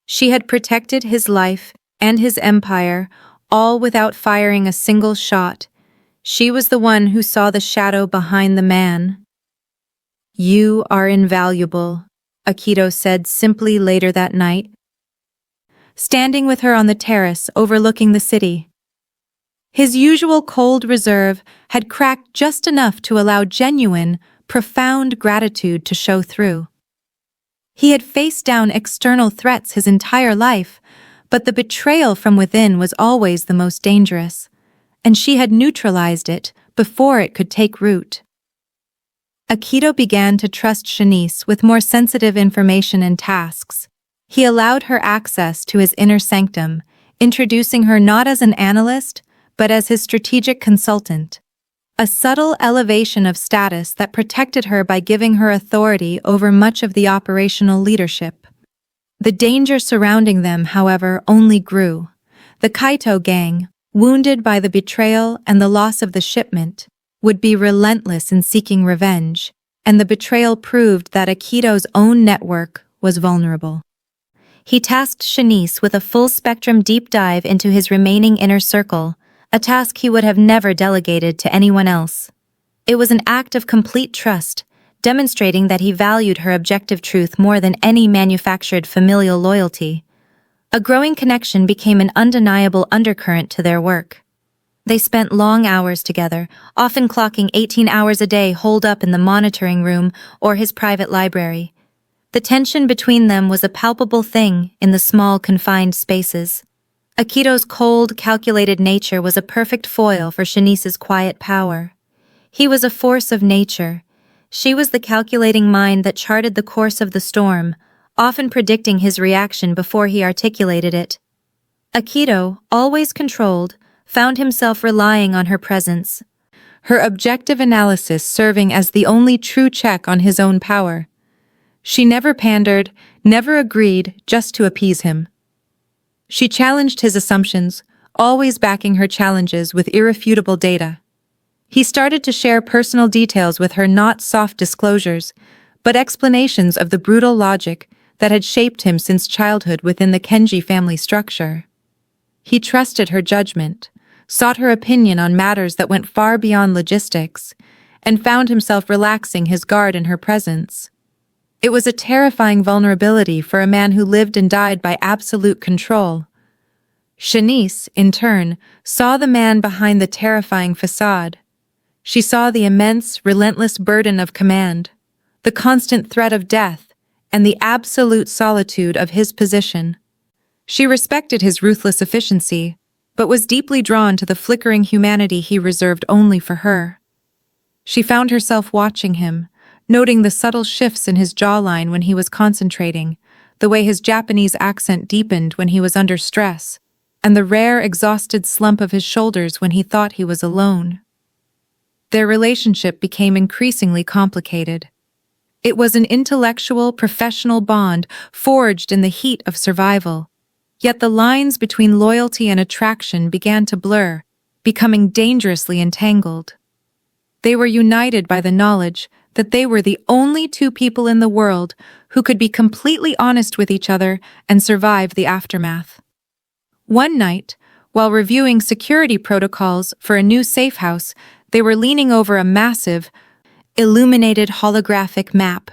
She had protected his life and his empire, all without firing a single shot. She was the one who saw the shadow behind the man. "You are invaluable," Akito said simply later that night, standing with her on the terrace overlooking the city. His usual cold reserve had cracked just enough to allow genuine, profound gratitude to show through. He had faced down external threats his entire life, but the betrayal from within was always the most dangerous, and she had neutralized it before it could take root. Akito began to trust Shanice with more sensitive information and tasks. He allowed her access to his inner sanctum, introducing her not as an analyst, but as his strategic consultant. A subtle elevation of status that protected her by giving her authority over much of the operational leadership. The danger surrounding them, however, only grew. The Kaito gang, wounded by the betrayal and the loss of the shipment, would be relentless in seeking revenge, and the betrayal proved that Akito's own network was vulnerable. He tasked Shanice with a full-spectrum deep dive into his remaining inner circle, a task he would have never delegated to anyone else. It was an act of complete trust, demonstrating that he valued her objective truth more than any manufactured familial loyalty. A growing connection became an undeniable undercurrent to their work. They spent long hours together, often clocking 18 hours a day holed up in the monitoring room or his private library. The tension between them was a palpable thing in the small, confined spaces. Akito's cold, calculated nature was a perfect foil for Shanice's quiet power. He was a force of nature. She was the calculating mind that charted the course of the storm, often predicting his reaction before he articulated it. Akito, always controlled, found himself relying on her presence, her objective analysis serving as the only true check on his own power. She never pandered, never agreed just to appease him. She challenged his assumptions, always backing her challenges with irrefutable data. He started to share personal details with her, not soft disclosures, but explanations of the brutal logic that had shaped him since childhood within the Kenji family structure. He trusted her judgment, sought her opinion on matters that went far beyond logistics, and found himself relaxing his guard in her presence. It was a terrifying vulnerability for a man who lived and died by absolute control. Shanice, in turn, saw the man behind the terrifying facade. She saw the immense, relentless burden of command, the constant threat of death, and the absolute solitude of his position. She respected his ruthless efficiency, but was deeply drawn to the flickering humanity he reserved only for her. She found herself watching him, noting the subtle shifts in his jawline when he was concentrating, the way his Japanese accent deepened when he was under stress, and the rare, exhausted slump of his shoulders when he thought he was alone. Their relationship became increasingly complicated. It was an intellectual, professional bond forged in the heat of survival. Yet the lines between loyalty and attraction began to blur, becoming dangerously entangled. They were united by the knowledge that they were the only 2 people in the world who could be completely honest with each other and survive the aftermath. One night, while reviewing security protocols for a new safe house, They were leaning over a massive, illuminated holographic map.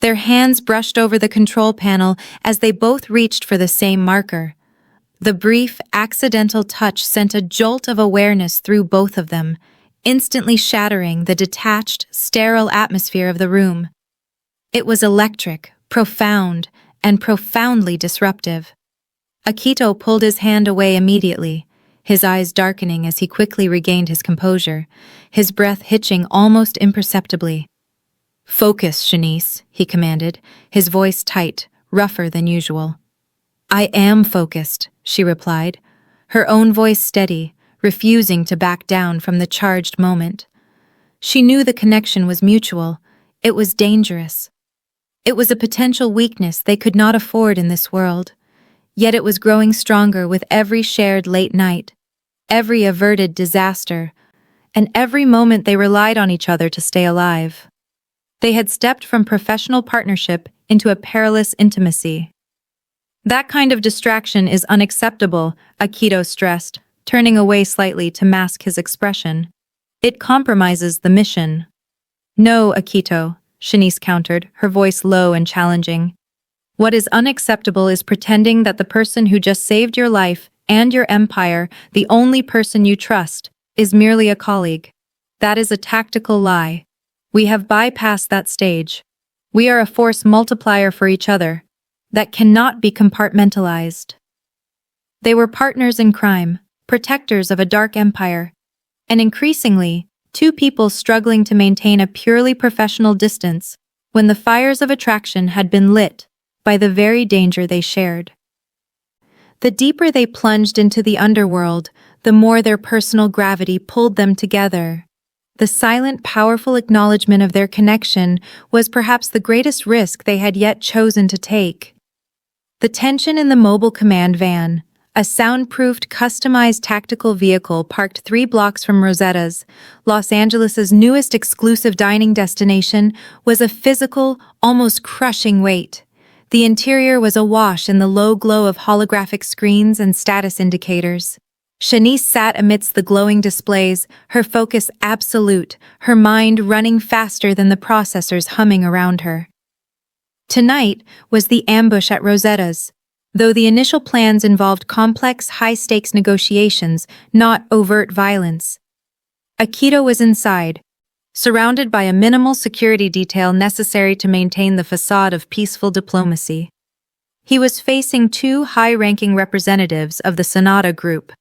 Their hands brushed over the control panel as they both reached for the same marker. The brief, accidental touch sent a jolt of awareness through both of them, instantly shattering the detached, sterile atmosphere of the room. It was electric, profound, and profoundly disruptive. Akito pulled his hand away immediately, his eyes darkening as he quickly regained his composure, his breath hitching almost imperceptibly. "Focus, Shanice," he commanded, his voice tight, rougher than usual. "I am focused," she replied, her own voice steady, refusing to back down from the charged moment. She knew the connection was mutual. It was dangerous. It was a potential weakness they could not afford in this world. Yet it was growing stronger with every shared late night, every averted disaster, and every moment they relied on each other to stay alive. They had stepped from professional partnership into a perilous intimacy. "That kind of distraction is unacceptable," Akito stressed, turning away slightly to mask his expression. "It compromises the mission." "No, Akito," Shanice countered, her voice low and challenging. "What is unacceptable is pretending that the person who just saved your life and your empire, the only person you trust, is merely a colleague. That is a tactical lie. We have bypassed that stage. We are a force multiplier for each other that cannot be compartmentalized." They were partners in crime, protectors of a dark empire, and increasingly, two people struggling to maintain a purely professional distance when the fires of attraction had been lit by the very danger they shared. The deeper they plunged into the underworld, the more their personal gravity pulled them together. The silent, powerful acknowledgement of their connection was perhaps the greatest risk they had yet chosen to take. The tension in the mobile command van, a soundproofed, customized tactical vehicle parked 3 blocks from Rosetta's, Los Angeles' newest exclusive dining destination, was a physical, almost crushing weight. The interior was awash in the low glow of holographic screens and status indicators. Shanice sat amidst the glowing displays, her focus absolute, her mind running faster than the processors humming around her. Tonight was the ambush at Rosetta's. Though the initial plans involved complex, high-stakes negotiations, not overt violence. Akito was inside, surrounded by a minimal security detail necessary to maintain the facade of peaceful diplomacy. He was facing 2 high-ranking representatives of the Sonata Group,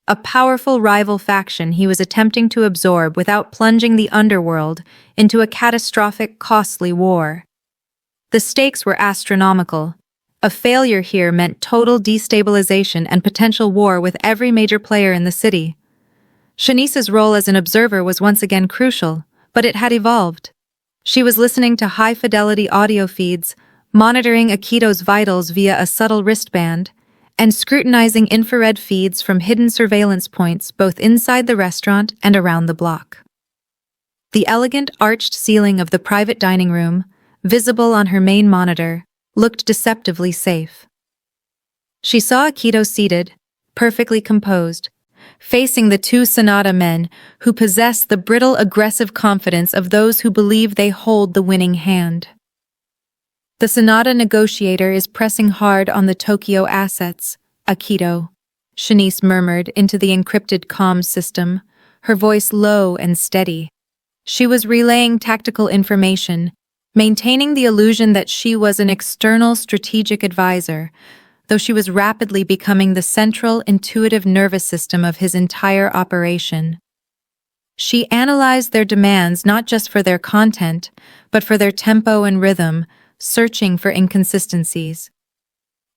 a powerful rival faction he was attempting to absorb without plunging the underworld into a catastrophic, costly war. The stakes were astronomical. A failure here meant total destabilization and potential war with every major player in the city. Shanice's role as an observer was once again crucial, but it had evolved. She was listening to high-fidelity audio feeds, monitoring Akito's vitals via a subtle wristband, and scrutinizing infrared feeds from hidden surveillance points both inside the restaurant and around the block. The elegant arched ceiling of the private dining room, visible on her main monitor, looked deceptively safe. She saw Akito seated, perfectly composed, facing the 2 Sonata men who possessed the brittle, aggressive confidence of those who believe they hold the winning hand. "The Sonata negotiator is pressing hard on the Tokyo assets, Akito," Shanice murmured into the encrypted comms system, her voice low and steady. She was relaying tactical information, maintaining the illusion that she was an external strategic advisor, though she was rapidly becoming the central, intuitive nervous system of his entire operation. She analyzed their demands not just for their content, but for their tempo and rhythm, searching for inconsistencies.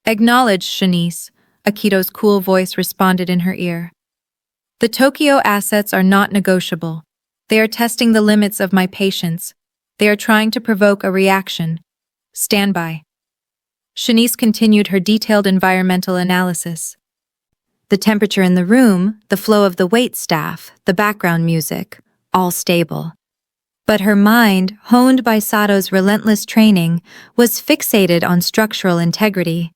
"Acknowledged, Shanice," Akito's cool voice responded in her ear. "The Tokyo assets are not negotiable. They are testing the limits of my patience. They are trying to provoke a reaction. Stand by." Shanice continued her detailed environmental analysis. The temperature in the room, the flow of the wait staff, the background music, all stable. But her mind, honed by Sato's relentless training, was fixated on structural integrity.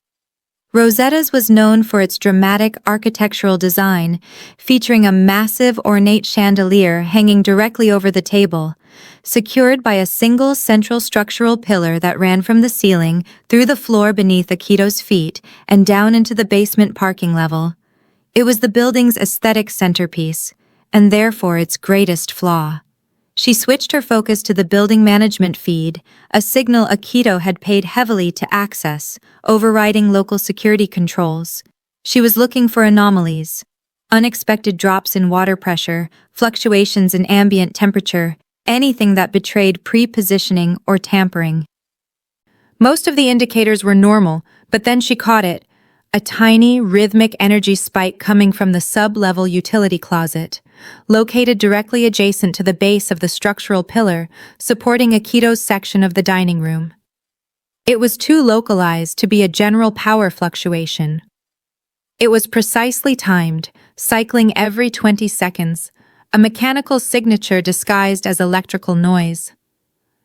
Rosetta's was known for its dramatic architectural design, featuring a massive ornate chandelier hanging directly over the table, secured by a single central structural pillar that ran from the ceiling through the floor beneath Akito's feet and down into the basement parking level. It was the building's aesthetic centerpiece, and therefore its greatest flaw. She switched her focus to the building management feed, a signal Akito had paid heavily to access, overriding local security controls. She was looking for anomalies, unexpected drops in water pressure, fluctuations in ambient temperature, anything that betrayed pre-positioning or tampering. Most of the indicators were normal, but then she caught it, a tiny, rhythmic energy spike coming from the sub-level utility closet, located directly adjacent to the base of the structural pillar, supporting Akito's section of the dining room. It was too localized to be a general power fluctuation. It was precisely timed, cycling every 20 seconds, a mechanical signature disguised as electrical noise.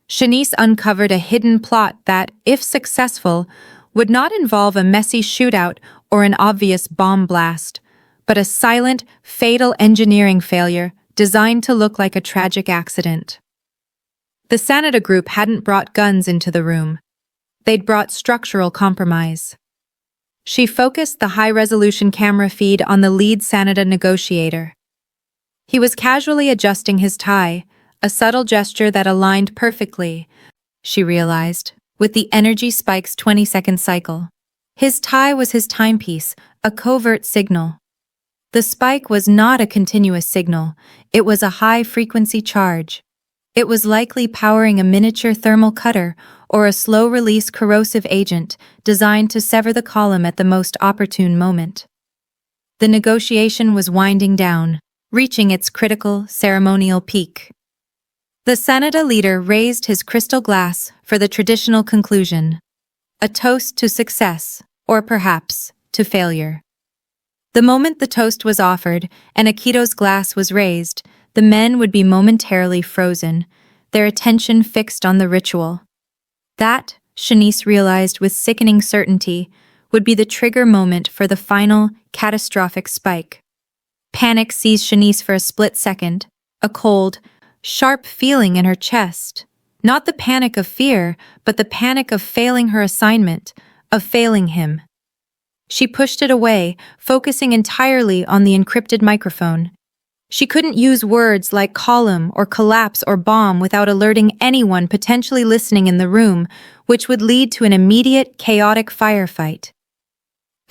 Shanice uncovered a hidden plot that, if successful, would not involve a messy shootout or an obvious bomb blast, but a silent, fatal engineering failure designed to look like a tragic accident. The Sanada group hadn't brought guns into the room. They'd brought structural compromise. She focused the high-resolution camera feed on the lead Sanada negotiator. He was casually adjusting his tie, a subtle gesture that aligned perfectly, she realized, with the energy spike's 20-second cycle. His tie was his timepiece, a covert signal. The spike was not a continuous signal, it was a high-frequency charge. It was likely powering a miniature thermal cutter or a slow-release corrosive agent designed to sever the column at the most opportune moment. The negotiation was winding down, reaching its critical, ceremonial peak. The Sanada leader raised his crystal glass for the traditional conclusion, a toast to success, or perhaps to failure. The moment the toast was offered and Akito's glass was raised, the men would be momentarily frozen, their attention fixed on the ritual. That, Shanice realized with sickening certainty, would be the trigger moment for the final, catastrophic spike. Panic seized Shanice for a split second, a cold, sharp feeling in her chest. Not the panic of fear, but the panic of failing her assignment, of failing him. She pushed it away, focusing entirely on the encrypted microphone. She couldn't use words like column or collapse or bomb without alerting anyone potentially listening in the room, which would lead to an immediate, chaotic firefight.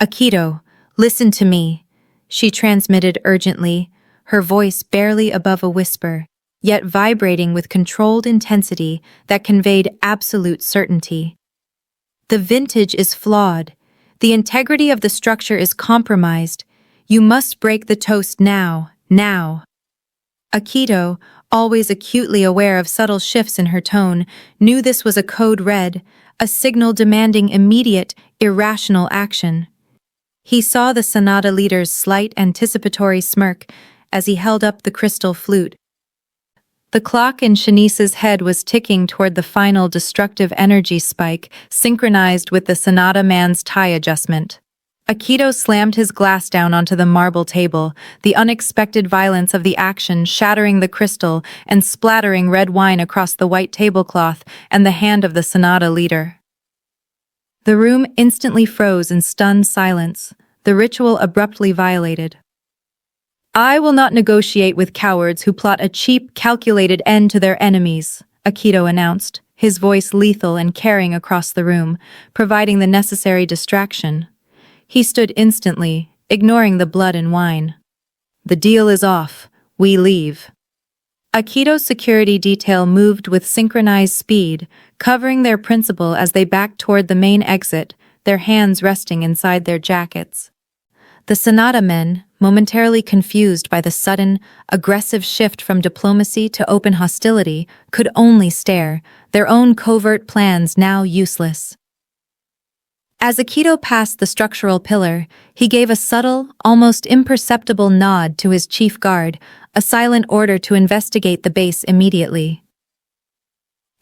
"Akito, listen to me," she transmitted urgently, her voice barely above a whisper, yet vibrating with controlled intensity that conveyed absolute certainty. "The vintage is flawed. The integrity of the structure is compromised. You must break the toast now. Now." Akito, always acutely aware of subtle shifts in her tone, knew this was a code red, a signal demanding immediate, irrational action. He saw the Sanada leader's slight anticipatory smirk as he held up the crystal flute. The clock in Shanice's head was ticking toward the final destructive energy spike, synchronized with the Sanada man's tie adjustment. Akito slammed his glass down onto the marble table, the unexpected violence of the action shattering the crystal and splattering red wine across the white tablecloth and the hand of the Sanada leader. The room instantly froze in stunned silence, the ritual abruptly violated. "I will not negotiate with cowards who plot a cheap, calculated end to their enemies," Akito announced, his voice lethal and carrying across the room, providing the necessary distraction. He stood instantly, ignoring the blood and wine. "The deal is off. We leave." Akito's security detail moved with synchronized speed, covering their principal as they backed toward the main exit, their hands resting inside their jackets. The Sanada men, momentarily confused by the sudden, aggressive shift from diplomacy to open hostility, could only stare, their own covert plans now useless. As Akito passed the structural pillar, he gave a subtle, almost imperceptible nod to his chief guard, a silent order to investigate the base immediately.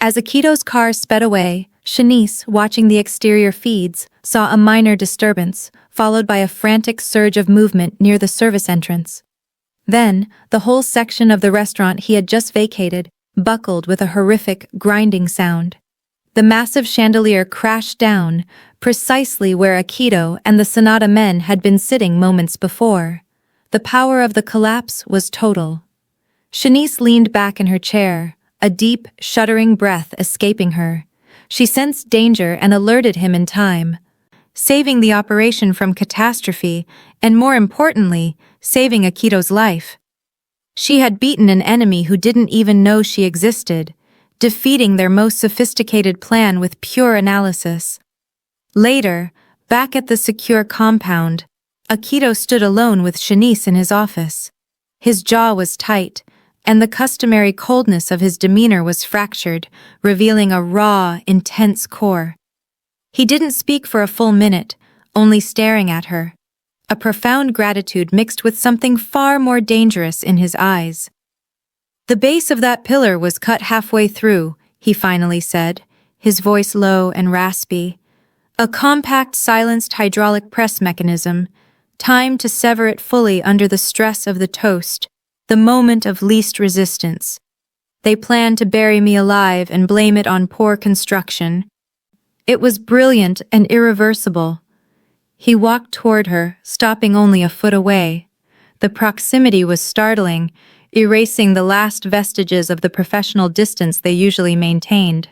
As Akito's car sped away, Shanice, watching the exterior feeds, saw a minor disturbance, followed by a frantic surge of movement near the service entrance. Then, the whole section of the restaurant he had just vacated buckled with a horrific, grinding sound. The massive chandelier crashed down, precisely where Akito and the Sonata men had been sitting moments before. The power of the collapse was total. Shanice leaned back in her chair, a deep, shuddering breath escaping her. She sensed danger and alerted him in time, saving the operation from catastrophe and, more importantly, saving Akito's life. She had beaten an enemy who didn't even know she existed, defeating their most sophisticated plan with pure analysis. Later, back at the secure compound, Akito stood alone with Shanice in his office. His jaw was tight, and the customary coldness of his demeanor was fractured, revealing a raw, intense core. He didn't speak for a full minute, only staring at her, a profound gratitude mixed with something far more dangerous in his eyes. "The base of that pillar was cut halfway through," he finally said, his voice low and raspy. "A compact, silenced hydraulic press mechanism, time to sever it fully under the stress of the toast, the moment of least resistance. They planned to bury me alive and blame it on poor construction. It was brilliant and irreversible." He walked toward her, stopping only a foot away. The proximity was startling, erasing the last vestiges of the professional distance they usually maintained.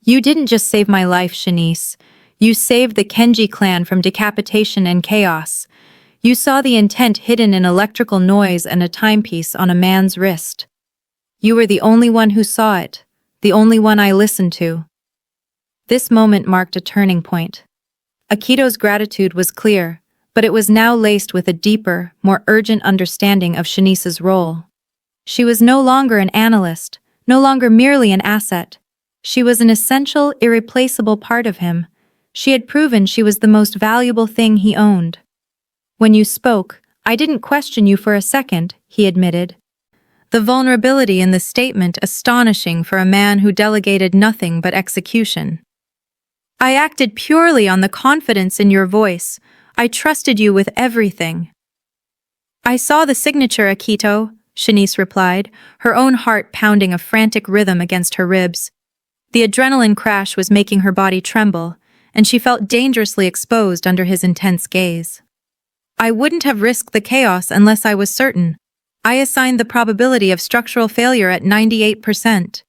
"You didn't just save my life, Shanice. You saved the Kenji clan from decapitation and chaos. You saw the intent hidden in electrical noise and a timepiece on a man's wrist. You were the only one who saw it, the only one I listened to." This moment marked a turning point. Akito's gratitude was clear, but it was now laced with a deeper, more urgent understanding of Shanice's role. She was no longer an analyst, no longer merely an asset. She was an essential, irreplaceable part of him. She had proven she was the most valuable thing he owned. "When you spoke, I didn't question you for a second," he admitted. The vulnerability in the statement astonishing for a man who delegated nothing but execution. "I acted purely on the confidence in your voice. I trusted you with everything." "I saw the signature, Akito," Shanice replied, her own heart pounding a frantic rhythm against her ribs. The adrenaline crash was making her body tremble, and she felt dangerously exposed under his intense gaze. "I wouldn't have risked the chaos unless I was certain. I assigned the probability of structural failure at 98%.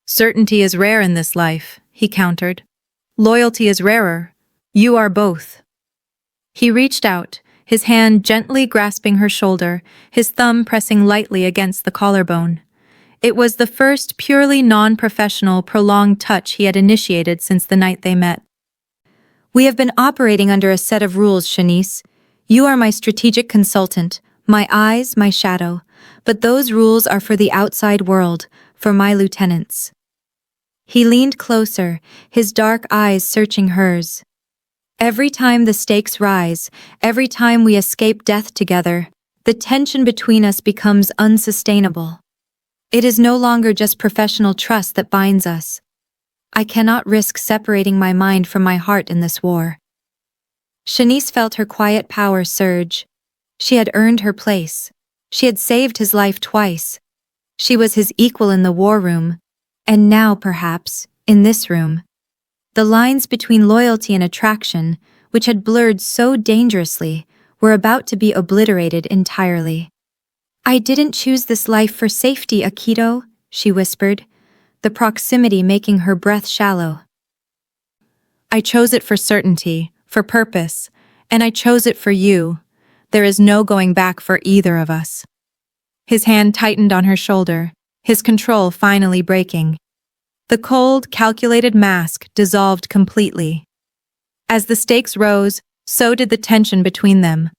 "Certainty is rare in this life," he countered. "Loyalty is rarer. You are both." He reached out, his hand gently grasping her shoulder, his thumb pressing lightly against the collarbone. It was the first purely non-professional, prolonged touch he had initiated since the night they met. "We have been operating under a set of rules, Shanice. You are my strategic consultant, my eyes, my shadow, but those rules are for the outside world, for my lieutenants." He leaned closer, his dark eyes searching hers. "Every time the stakes rise, every time we escape death together, the tension between us becomes unsustainable. It is no longer just professional trust that binds us. I cannot risk separating my mind from my heart in this war." Shanice felt her quiet power surge. She had earned her place. She had saved his life twice. She was his equal in the war room, and now, perhaps, in this room. The lines between loyalty and attraction, which had blurred so dangerously, were about to be obliterated entirely. "I didn't choose this life for safety, Akito," she whispered, the proximity making her breath shallow. "I chose it for certainty, for purpose, and I chose it for you. There is no going back for either of us." His hand tightened on her shoulder, his control finally breaking. The cold, calculated mask dissolved completely. As the stakes rose, so did the tension between them,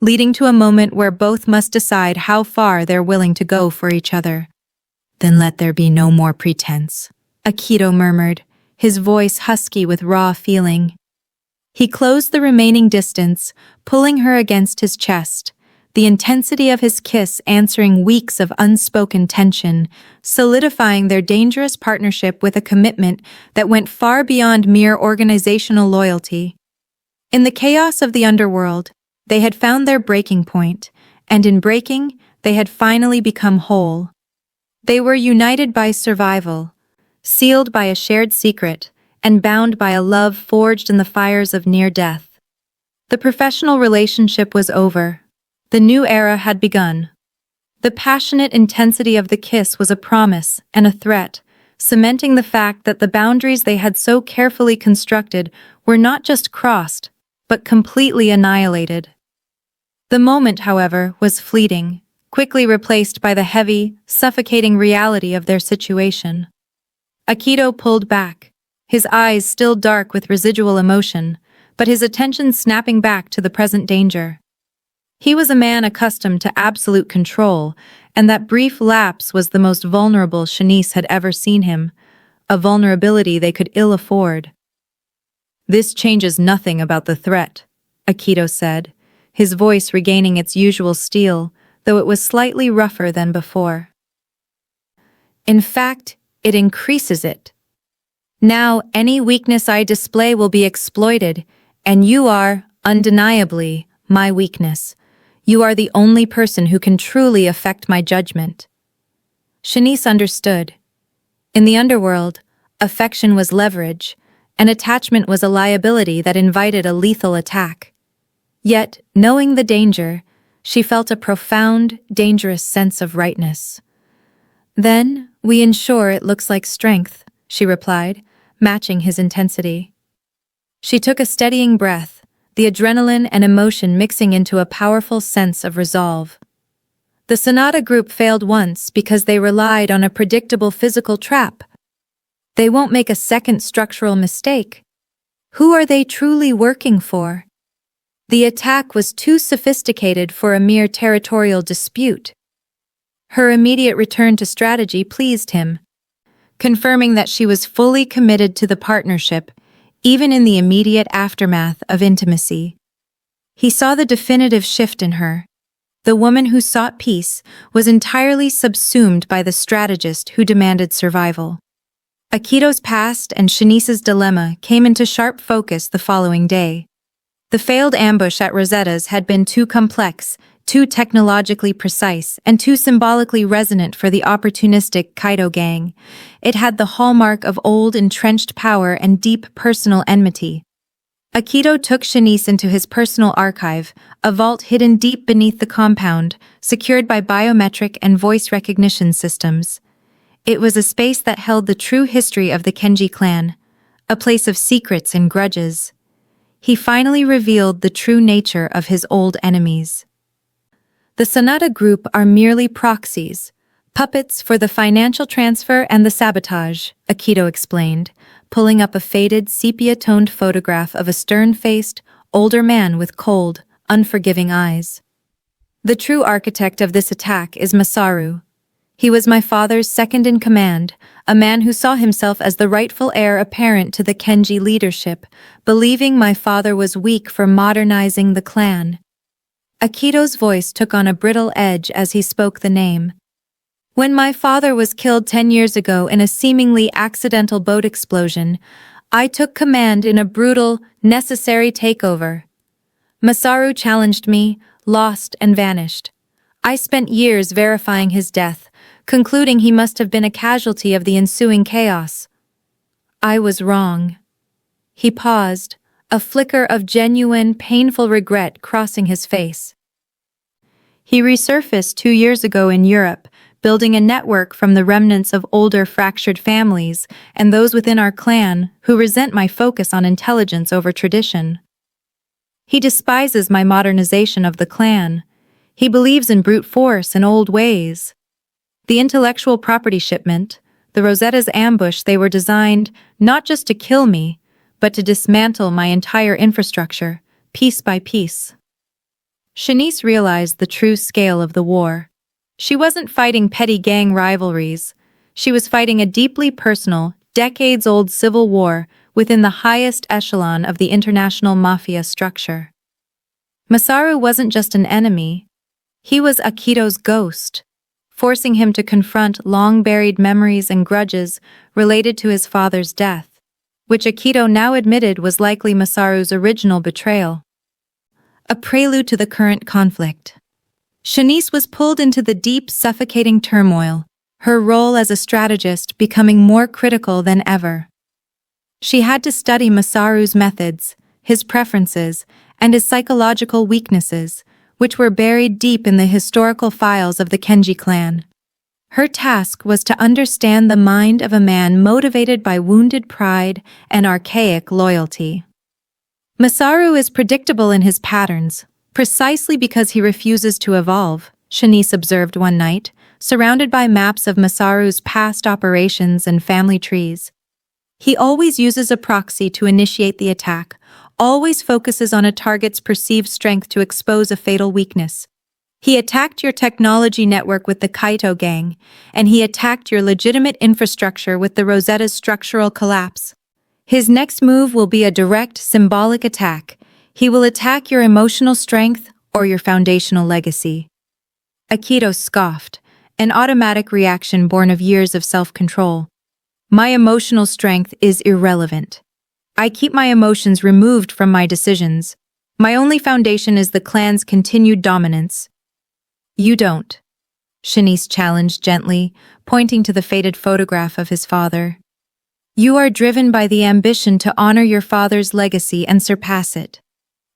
leading to a moment where both must decide how far they're willing to go for each other. "Then let there be no more pretense," Akito murmured, his voice husky with raw feeling. He closed the remaining distance, pulling her against his chest, the intensity of his kiss answering weeks of unspoken tension, solidifying their dangerous partnership with a commitment that went far beyond mere organizational loyalty. In the chaos of the underworld, they had found their breaking point, and in breaking, they had finally become whole. They were united by survival, sealed by a shared secret, and bound by a love forged in the fires of near death. The professional relationship was over. The new era had begun. The passionate intensity of the kiss was a promise and a threat, cementing the fact that the boundaries they had so carefully constructed were not just crossed, but completely annihilated. The moment, however, was fleeting, quickly replaced by the heavy, suffocating reality of their situation. Akito pulled back, his eyes still dark with residual emotion, but his attention snapping back to the present danger. He was a man accustomed to absolute control, and that brief lapse was the most vulnerable Shanice had ever seen him, a vulnerability they could ill afford. "This changes nothing about the threat," Akito said, his voice regaining its usual steel, though it was slightly rougher than before. "In fact, it increases it. Now any weakness I display will be exploited, and you are, undeniably, my weakness. You are the only person who can truly affect my judgment." Shanice understood. In the underworld, affection was leverage, and attachment was a liability that invited a lethal attack. Yet, knowing the danger, she felt a profound, dangerous sense of rightness. "Then, we ensure it looks like strength," she replied, matching his intensity. She took a steadying breath, the adrenaline and emotion mixing into a powerful sense of resolve. The Sonata group failed once because they relied on a predictable physical trap. They won't make a second structural mistake. Who are they truly working for? The attack was too sophisticated for a mere territorial dispute. Her immediate return to strategy pleased him, confirming that she was fully committed to the partnership, even in the immediate aftermath of intimacy. He saw the definitive shift in her. The woman who sought peace was entirely subsumed by the strategist who demanded survival. Akito's past and Shanice's dilemma came into sharp focus the following day. The failed ambush at Rosetta's had been too complex, too technologically precise, and too symbolically resonant for the opportunistic Kaido gang. It had the hallmark of old entrenched power and deep personal enmity. Akito took Shanice into his personal archive, a vault hidden deep beneath the compound, secured by biometric and voice recognition systems. It was a space that held the true history of the Kenji clan, a place of secrets and grudges. He finally revealed the true nature of his old enemies. The Sonata group are merely proxies, puppets for the financial transfer and the sabotage, Akito explained, pulling up a faded, sepia-toned photograph of a stern-faced, older man with cold, unforgiving eyes. The true architect of this attack is Masaru. He was my father's second-in-command, a man who saw himself as the rightful heir apparent to the Kenji leadership, believing my father was weak for modernizing the clan. Akito's voice took on a brittle edge as he spoke the name. "When my father was killed 10 years ago in a seemingly accidental boat explosion, I took command in a brutal, necessary takeover. Masaru challenged me, lost and vanished. I spent years verifying his death, concluding he must have been a casualty of the ensuing chaos. I was wrong." He paused, a flicker of genuine, painful regret crossing his face. He resurfaced 2 years ago in Europe, building a network from the remnants of older fractured families and those within our clan who resent my focus on intelligence over tradition. He despises my modernization of the clan. He believes in brute force and old ways. The intellectual property shipment, the Rosetta's ambush, they were designed not just to kill me, but to dismantle my entire infrastructure, piece by piece. Shanice realized the true scale of the war. She wasn't fighting petty gang rivalries. She was fighting a deeply personal, decades-old civil war within the highest echelon of the international mafia structure. Masaru wasn't just an enemy. He was Akito's ghost, forcing him to confront long-buried memories and grudges related to his father's death, which Akito now admitted was likely Masaru's original betrayal. A prelude to the current conflict. Shanice was pulled into the deep, suffocating turmoil, her role as a strategist becoming more critical than ever. She had to study Masaru's methods, his preferences, and his psychological weaknesses, which were buried deep in the historical files of the Kenji clan. Her task was to understand the mind of a man motivated by wounded pride and archaic loyalty. Masaru is predictable in his patterns, precisely because he refuses to evolve, Shanice observed one night, surrounded by maps of Masaru's past operations and family trees. He always uses a proxy to initiate the attack, always focuses on a target's perceived strength to expose a fatal weakness. He attacked your technology network with the Kaito gang, and he attacked your legitimate infrastructure with the Rosetta's structural collapse. His next move will be a direct, symbolic attack. He will attack your emotional strength or your foundational legacy. Akito scoffed, an automatic reaction born of years of self-control. My emotional strength is irrelevant. I keep my emotions removed from my decisions. My only foundation is the clan's continued dominance. You don't, Shanice challenged gently, pointing to the faded photograph of his father. You are driven by the ambition to honor your father's legacy and surpass it.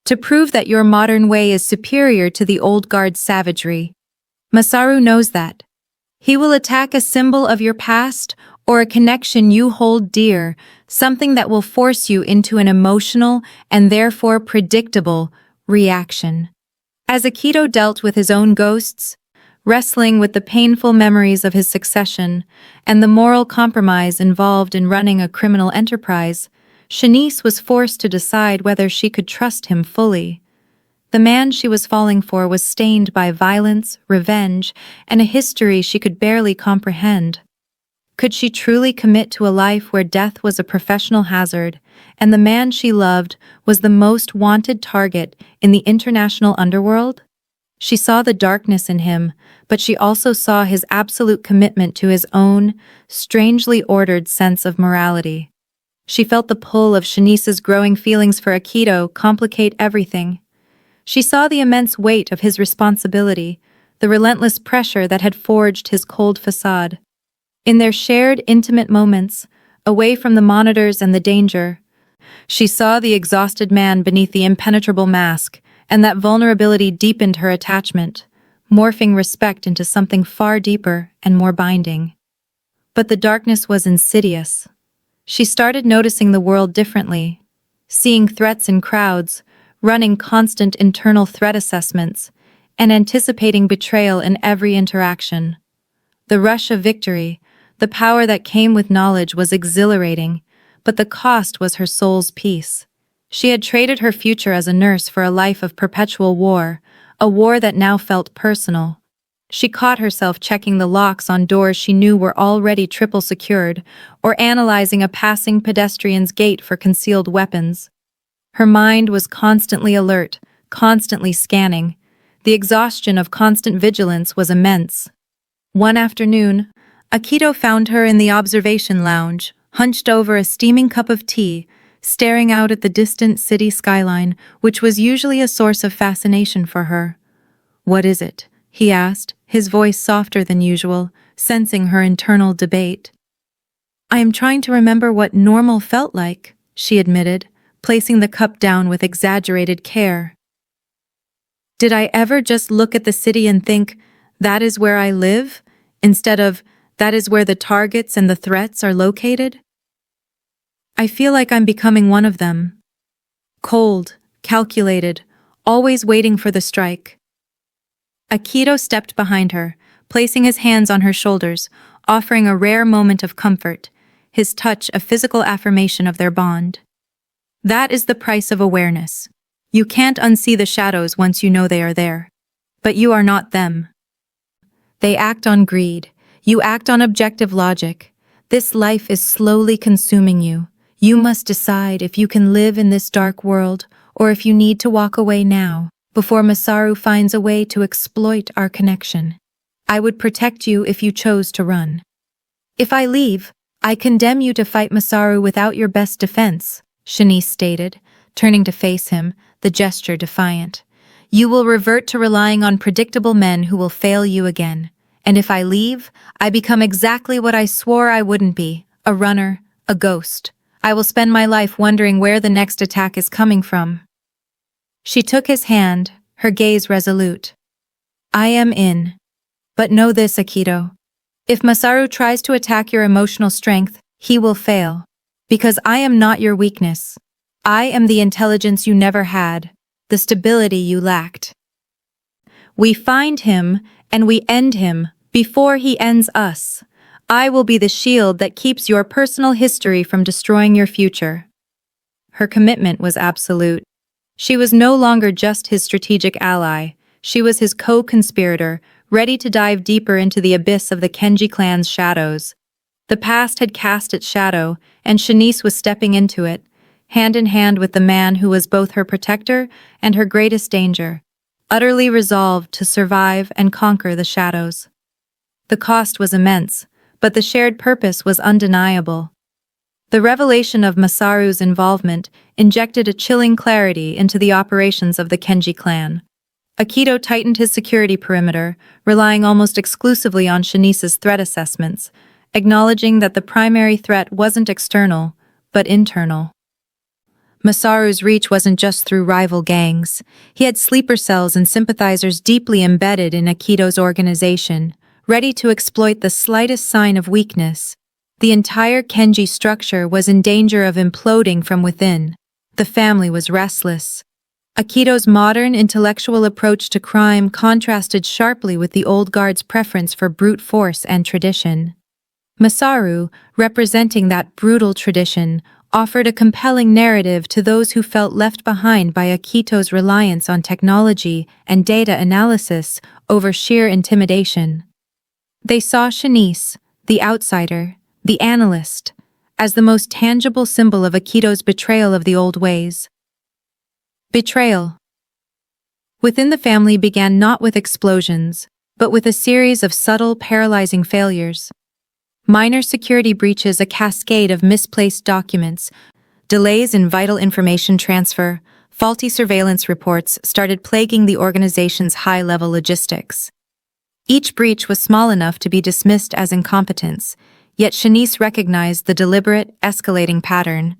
To prove that your modern way is superior to the old guard's savagery. Masaru knows that. He will attack a symbol of your past or a connection you hold dear, something that will force you into an emotional and therefore predictable reaction. As Akito dealt with his own ghosts, wrestling with the painful memories of his succession and the moral compromise involved in running a criminal enterprise, Shanice was forced to decide whether she could trust him fully. The man she was falling for was stained by violence, revenge, and a history she could barely comprehend. Could she truly commit to a life where death was a professional hazard, and the man she loved was the most wanted target in the international underworld? She saw the darkness in him, but she also saw his absolute commitment to his own, strangely ordered sense of morality. She felt the pull of Shanice's growing feelings for Akito complicate everything. She saw the immense weight of his responsibility, the relentless pressure that had forged his cold facade. In their shared, intimate moments, away from the monitors and the danger, she saw the exhausted man beneath the impenetrable mask, and that vulnerability deepened her attachment, morphing respect into something far deeper and more binding. But the darkness was insidious. She started noticing the world differently, seeing threats in crowds, running constant internal threat assessments, and anticipating betrayal in every interaction. The rush of victory, the power that came with knowledge was exhilarating, but the cost was her soul's peace. She had traded her future as a nurse for a life of perpetual war, a war that now felt personal. She caught herself checking the locks on doors she knew were already triple secured, or analyzing a passing pedestrian's gait for concealed weapons. Her mind was constantly alert, constantly scanning. The exhaustion of constant vigilance was immense. One afternoon, Akito found her in the observation lounge, hunched over a steaming cup of tea, staring out at the distant city skyline, which was usually a source of fascination for her. "What is it?" he asked, his voice softer than usual, sensing her internal debate. "I am trying to remember what normal felt like," she admitted, placing the cup down with exaggerated care. "Did I ever just look at the city and think, that is where I live, instead of, that is where the targets and the threats are located? I feel like I'm becoming one of them. Cold, calculated, always waiting for the strike." Akito stepped behind her, placing his hands on her shoulders, offering a rare moment of comfort, his touch a physical affirmation of their bond. "That is the price of awareness. You can't unsee the shadows once you know they are there. But you are not them. They act on greed. You act on objective logic. This life is slowly consuming you. You must decide if you can live in this dark world or if you need to walk away now, before Masaru finds a way to exploit our connection. I would protect you if you chose to run. If I leave, I condemn you to fight Masaru without your best defense, Shanice stated, turning to face him, the gesture defiant. You will revert to relying on predictable men who will fail you again. And if I leave, I become exactly what I swore I wouldn't be, a runner, a ghost. I will spend my life wondering where the next attack is coming from. She took his hand, her gaze resolute. I am in. But know this, Akito. If Masaru tries to attack your emotional strength, he will fail. Because I am not your weakness. I am the intelligence you never had, the stability you lacked. We find him, and we end him, before he ends us. I will be the shield that keeps your personal history from destroying your future. Her commitment was absolute. She was no longer just his strategic ally. She was his co-conspirator, ready to dive deeper into the abyss of the Kenji clan's shadows. The past had cast its shadow, and Shanice was stepping into it, hand in hand with the man who was both her protector and her greatest danger, utterly resolved to survive and conquer the shadows. The cost was immense, but the shared purpose was undeniable. The revelation of Masaru's involvement injected a chilling clarity into the operations of the Kenji clan. Akito tightened his security perimeter, relying almost exclusively on Shanice's threat assessments, acknowledging that the primary threat wasn't external, but internal. Masaru's reach wasn't just through rival gangs. He had sleeper cells and sympathizers deeply embedded in Akito's organization, ready to exploit the slightest sign of weakness. The entire Kenji structure was in danger of imploding from within. The family was restless. Akito's modern intellectual approach to crime contrasted sharply with the old guard's preference for brute force and tradition. Masaru, representing that brutal tradition, offered a compelling narrative to those who felt left behind by Akito's reliance on technology and data analysis over sheer intimidation. They saw Shanice, the outsider, the analyst, as the most tangible symbol of Akito's betrayal of the old ways. Betrayal. Within the family began not with explosions, but with a series of subtle, paralyzing failures. Minor security breaches, a cascade of misplaced documents, delays in vital information transfer, faulty surveillance reports started plaguing the organization's high-level logistics. Each breach was small enough to be dismissed as incompetence, yet Shanice recognized the deliberate, escalating pattern.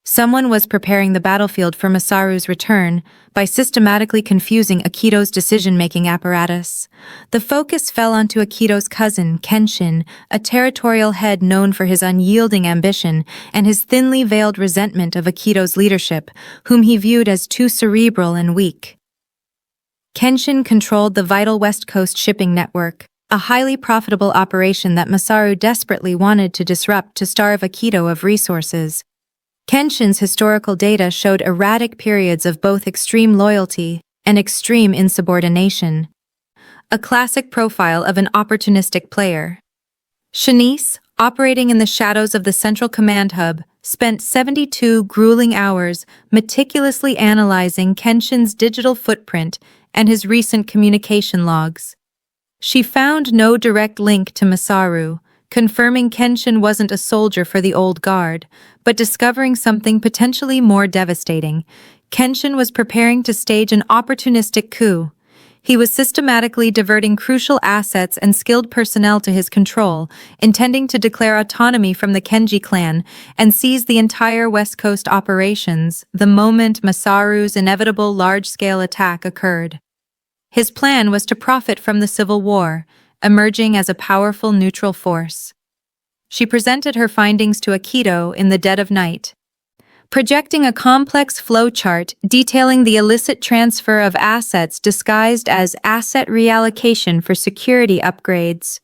Someone was preparing the battlefield for Masaru's return by systematically confusing Akito's decision-making apparatus. The focus fell onto Akito's cousin, Kenshin, a territorial head known for his unyielding ambition and his thinly veiled resentment of Akito's leadership, whom he viewed as too cerebral and weak. Kenshin controlled the vital West Coast shipping network, a highly profitable operation that Masaru desperately wanted to disrupt to starve Akito of resources. Kenshin's historical data showed erratic periods of both extreme loyalty and extreme insubordination. A classic profile of an opportunistic player. Shanice, operating in the shadows of the Central Command Hub, spent 72 grueling hours meticulously analyzing Kenshin's digital footprint and his recent communication logs. She found no direct link to Masaru, confirming Kenshin wasn't a soldier for the old guard, but discovering something potentially more devastating. Kenshin was preparing to stage an opportunistic coup. He was systematically diverting crucial assets and skilled personnel to his control, intending to declare autonomy from the Kenji clan and seize the entire West Coast operations the moment Masaru's inevitable large-scale attack occurred. His plan was to profit from the civil war, emerging as a powerful neutral force. She presented her findings to Akito in the dead of night, projecting a complex flowchart detailing the illicit transfer of assets disguised as asset reallocation for security upgrades.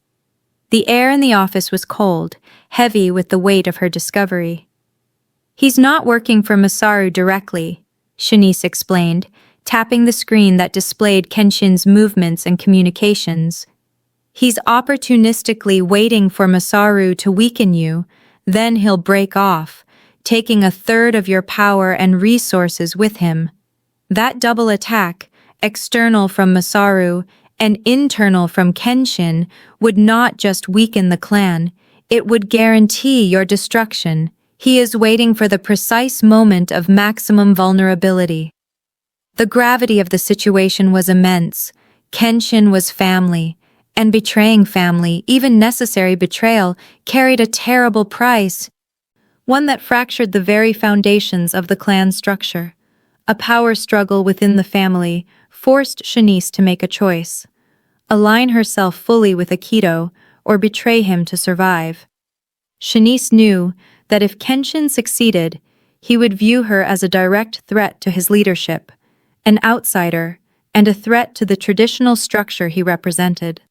The air in the office was cold, heavy with the weight of her discovery. He's not working for Masaru directly, Shanice explained, tapping the screen that displayed Kenshin's movements and communications. He's opportunistically waiting for Masaru to weaken you, then he'll break off, taking a third of your power and resources with him. That double attack, external from Masaru and internal from Kenshin, would not just weaken the clan, it would guarantee your destruction. He is waiting for the precise moment of maximum vulnerability. The gravity of the situation was immense. Kenshin was family, and betraying family, even necessary betrayal, carried a terrible price, one that fractured the very foundations of the clan structure. A power struggle within the family forced Shanice to make a choice: align herself fully with Akito or betray him to survive. Shanice knew that if Kenshin succeeded, he would view her as a direct threat to his leadership, an outsider, and a threat to the traditional structure he represented.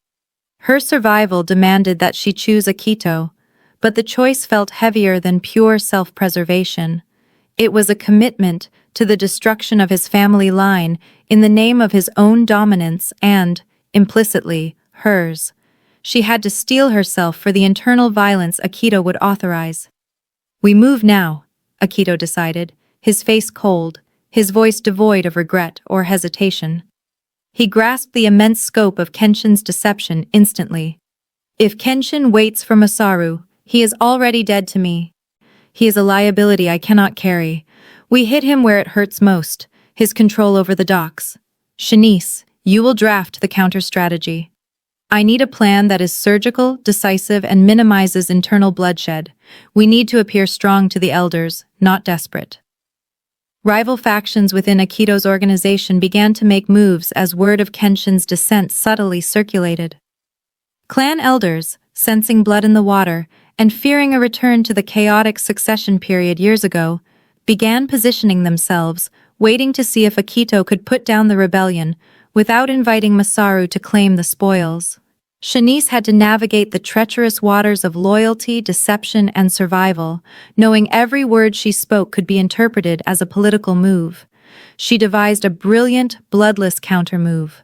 Her survival demanded that she choose Akito, but the choice felt heavier than pure self-preservation. It was a commitment to the destruction of his family line in the name of his own dominance and, implicitly, hers. She had to steel herself for the internal violence Akito would authorize. "We move now," Akito decided, his face cold, his voice devoid of regret or hesitation. He grasped the immense scope of Kenshin's deception instantly. "If Kenshin waits for Masaru, he is already dead to me. He is a liability I cannot carry. We hit him where it hurts most, his control over the docks. Shanice, you will draft the counter-strategy. I need a plan that is surgical, decisive, and minimizes internal bloodshed. We need to appear strong to the elders, not desperate." Rival factions within Akito's organization began to make moves as word of Kenshin's descent subtly circulated. Clan elders, sensing blood in the water and fearing a return to the chaotic succession period years ago, began positioning themselves, waiting to see if Akito could put down the rebellion without inviting Masaru to claim the spoils. Shanice had to navigate the treacherous waters of loyalty, deception, and survival, knowing every word she spoke could be interpreted as a political move. She devised a brilliant, bloodless counter-move.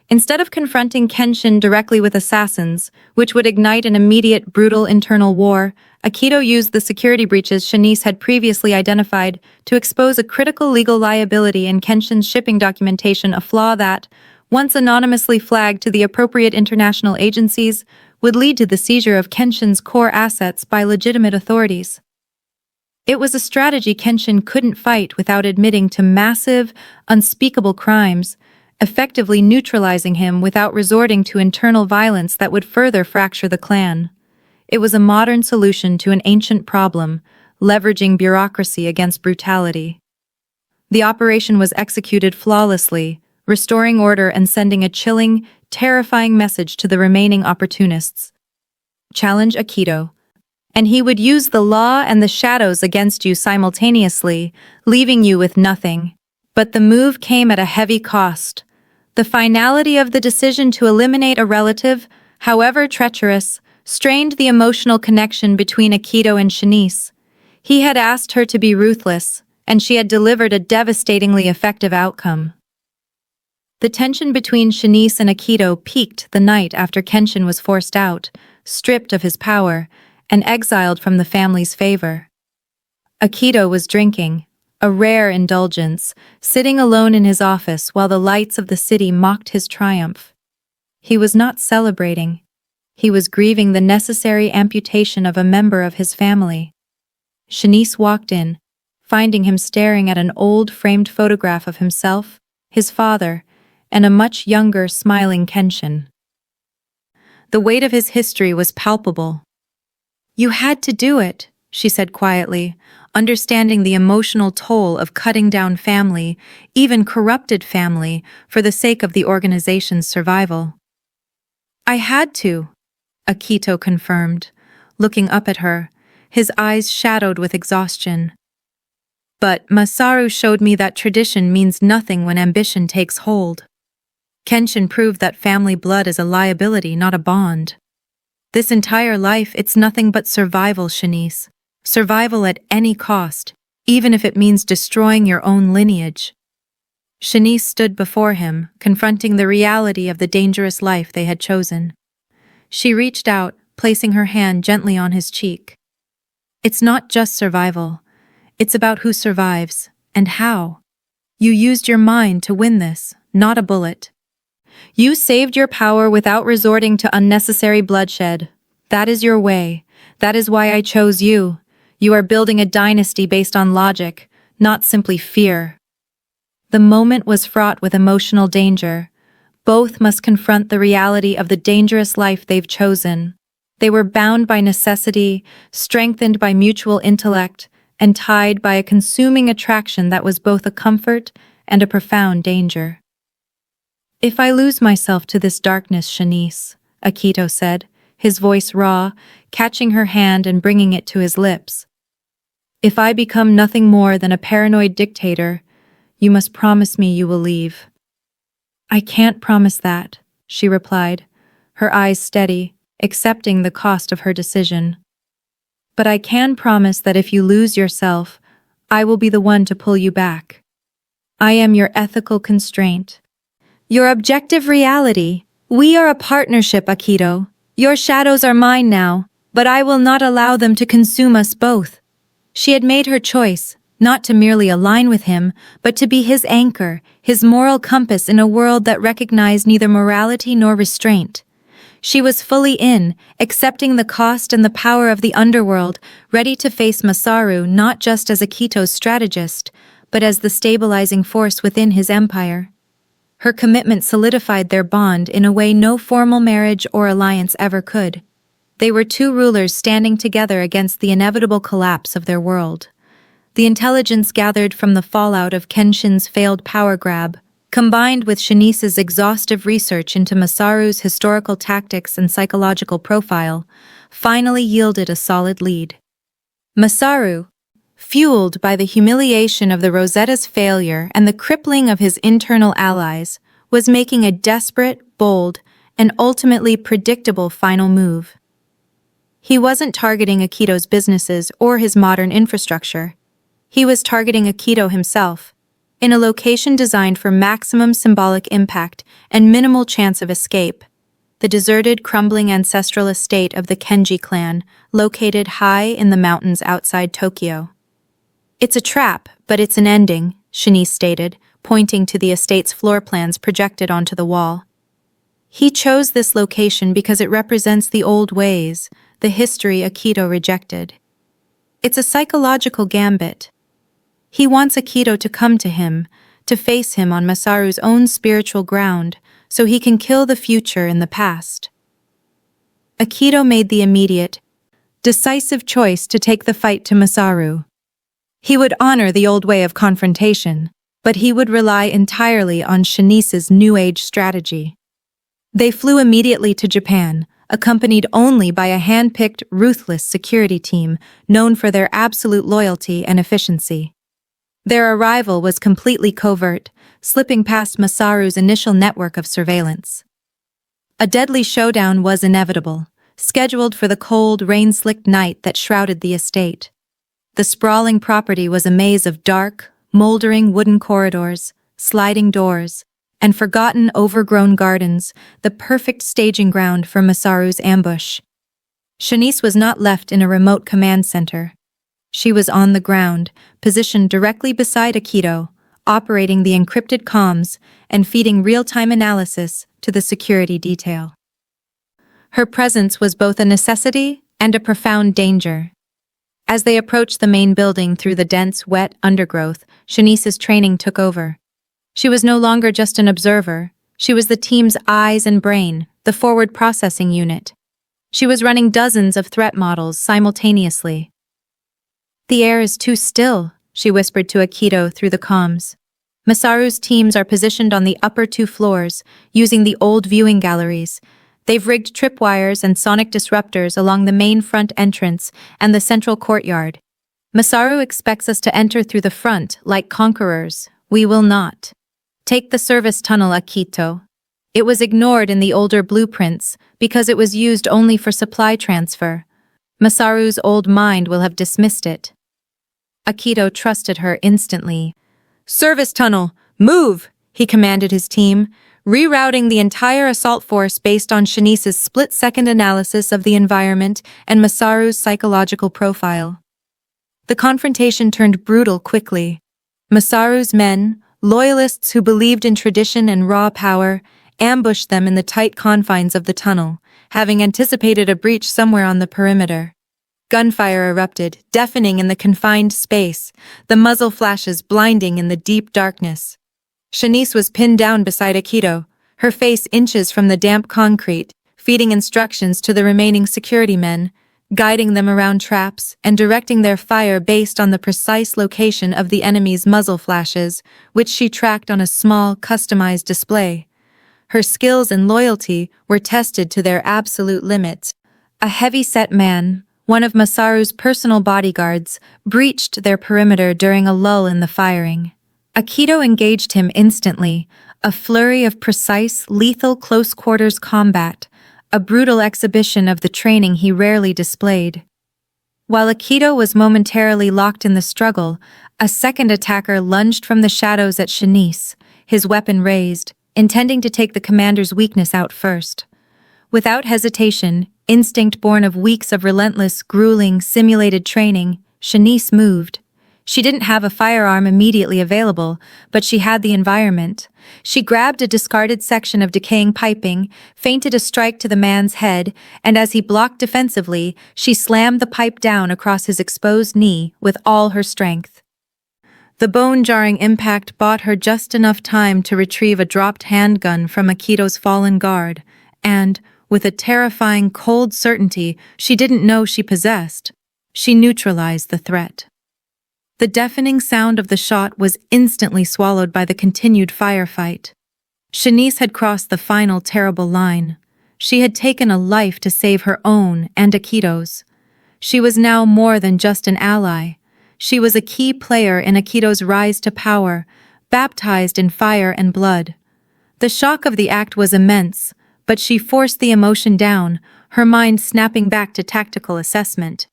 Instead of confronting Kenshin directly with assassins, which would ignite an immediate, brutal internal war, Akito used the security breaches Shanice had previously identified to expose a critical legal liability in Kenshin's shipping documentation, a flaw that, once anonymously flagged to the appropriate international agencies, would lead to the seizure of Kenshin's core assets by legitimate authorities. It was a strategy Kenshin couldn't fight without admitting to massive, unspeakable crimes, effectively neutralizing him without resorting to internal violence that would further fracture the clan. It was a modern solution to an ancient problem, leveraging bureaucracy against brutality. The operation was executed flawlessly, restoring order and sending a chilling, terrifying message to the remaining opportunists. Challenge Akito, and he would use the law and the shadows against you simultaneously, leaving you with nothing. But the move came at a heavy cost. The finality of the decision to eliminate a relative, however treacherous, strained the emotional connection between Akito and Shanice. He had asked her to be ruthless, and she had delivered a devastatingly effective outcome. The tension between Shanice and Akito peaked the night after Kenshin was forced out, stripped of his power, and exiled from the family's favor. Akito was drinking, a rare indulgence, sitting alone in his office while the lights of the city mocked his triumph. He was not celebrating. He was grieving the necessary amputation of a member of his family. Shanice walked in, finding him staring at an old framed photograph of himself, his father, and a much younger, smiling Kenshin. The weight of his history was palpable. "You had to do it," she said quietly, understanding the emotional toll of cutting down family, even corrupted family, for the sake of the organization's survival. "I had to," Akito confirmed, looking up at her, his eyes shadowed with exhaustion. "But Masaru showed me that tradition means nothing when ambition takes hold. Kenshin proved that family blood is a liability, not a bond. This entire life, it's nothing but survival, Shanice. Survival at any cost, even if it means destroying your own lineage." Shanice stood before him, confronting the reality of the dangerous life they had chosen. She reached out, placing her hand gently on his cheek. "It's not just survival. It's about who survives, and how. You used your mind to win this, not a bullet. You saved your power without resorting to unnecessary bloodshed. That is your way. That is why I chose you. You are building a dynasty based on logic, not simply fear. The moment was fraught with emotional danger. Both must confront the reality of the dangerous life they've chosen. They were bound by necessity, strengthened by mutual intellect, and tied by a consuming attraction that was both a comfort and a profound danger. If I lose myself to this darkness, Shanice, Akito said, his voice raw, catching her hand and bringing it to his lips. If I become nothing more than a paranoid dictator, you must promise me you will leave. I can't promise that, she replied, her eyes steady, accepting the cost of her decision. But I can promise that if you lose yourself, I will be the one to pull you back. I am your ethical constraint. Your objective reality. We are a partnership, Akito. Your shadows are mine now, but I will not allow them to consume us both. She had made her choice, not to merely align with him, but to be his anchor, his moral compass in a world that recognized neither morality nor restraint. She was fully in, accepting the cost and the power of the underworld, ready to face Masaru not just as Akito's strategist, but as the stabilizing force within his empire. Her commitment solidified their bond in a way no formal marriage or alliance ever could. They were two rulers standing together against the inevitable collapse of their world. The intelligence gathered from the fallout of Kenshin's failed power grab, combined with Shanice's exhaustive research into Masaru's historical tactics and psychological profile, finally yielded a solid lead. Masaru, fueled by the humiliation of the Rosetta's failure and the crippling of his internal allies, was making a desperate, bold, and ultimately predictable final move. He wasn't targeting Akito's businesses or his modern infrastructure. He was targeting Akito himself, in a location designed for maximum symbolic impact and minimal chance of escape, the deserted, crumbling ancestral estate of the Kenji clan, located high in the mountains outside Tokyo. It's a trap, but it's an ending, Shanice stated, pointing to the estate's floor plans projected onto the wall. He chose this location because it represents the old ways, the history Akito rejected. It's a psychological gambit. He wants Akito to come to him, to face him on Masaru's own spiritual ground, so he can kill the future in the past. Akito made the immediate, decisive choice to take the fight to Masaru. He would honor the old way of confrontation, but he would rely entirely on Shanice's New Age strategy. They flew immediately to Japan, accompanied only by a hand-picked, ruthless security team known for their absolute loyalty and efficiency. Their arrival was completely covert, slipping past Masaru's initial network of surveillance. A deadly showdown was inevitable, scheduled for the cold, rain-slicked night that shrouded the estate. The sprawling property was a maze of dark, moldering wooden corridors, sliding doors, and forgotten, overgrown gardens, the perfect staging ground for Masaru's ambush. Shanice was not left in a remote command center. She was on the ground, positioned directly beside Akito, operating the encrypted comms and feeding real-time analysis to the security detail. Her presence was both a necessity and a profound danger. As they approached the main building through the dense, wet undergrowth, Shanice's training took over. She was no longer just an observer. She was the team's eyes and brain, the forward processing unit. She was running dozens of threat models simultaneously. "The air is too still," she whispered to Akito through the comms. "Masaru's teams are positioned on the upper 2 floors, using the old viewing galleries. They've rigged tripwires and sonic disruptors along the main front entrance and the central courtyard. Masaru expects us to enter through the front like conquerors. We will not. Take the service tunnel, Akito." It was ignored in the older blueprints because it was used only for supply transfer. Masaru's old mind will have dismissed it. Akito trusted her instantly. "Service tunnel, move!" he commanded his team, rerouting the entire assault force based on Shanice's split-second analysis of the environment and Masaru's psychological profile. The confrontation turned brutal quickly. Masaru's men, Loyalists who believed in tradition and raw power ambushed them in the tight confines of the tunnel, having anticipated a breach somewhere on the perimeter. Gunfire erupted, deafening in the confined space, the muzzle flashes blinding in the deep darkness. Shanice was pinned down beside Akito, her face inches from the damp concrete, feeding instructions to the remaining security men, guiding them around traps and directing their fire based on the precise location of the enemy's muzzle flashes, which she tracked on a small, customized display. Her skills and loyalty were tested to their absolute limits. A heavy-set man, one of Masaru's personal bodyguards, breached their perimeter during a lull in the firing. Akito engaged him instantly, a flurry of precise, lethal close-quarters combat, a brutal exhibition of the training he rarely displayed. While Akito was momentarily locked in the struggle, a second attacker lunged from the shadows at Shanice, his weapon raised, intending to take the commander's weakness out first. Without hesitation, instinct born of weeks of relentless, grueling, simulated training, Shanice moved. She didn't have a firearm immediately available, but she had the environment. She grabbed a discarded section of decaying piping, feinted a strike to the man's head, and as he blocked defensively, she slammed the pipe down across his exposed knee with all her strength. The bone-jarring impact bought her just enough time to retrieve a dropped handgun from Akito's fallen guard, and, with a terrifying, cold certainty she didn't know she possessed, she neutralized the threat. The deafening sound of the shot was instantly swallowed by the continued firefight. Shanice had crossed the final terrible line. She had taken a life to save her own and Akito's. She was now more than just an ally. She was a key player in Akito's rise to power, baptized in fire and blood. The shock of the act was immense, but she forced the emotion down, her mind snapping back to tactical assessment.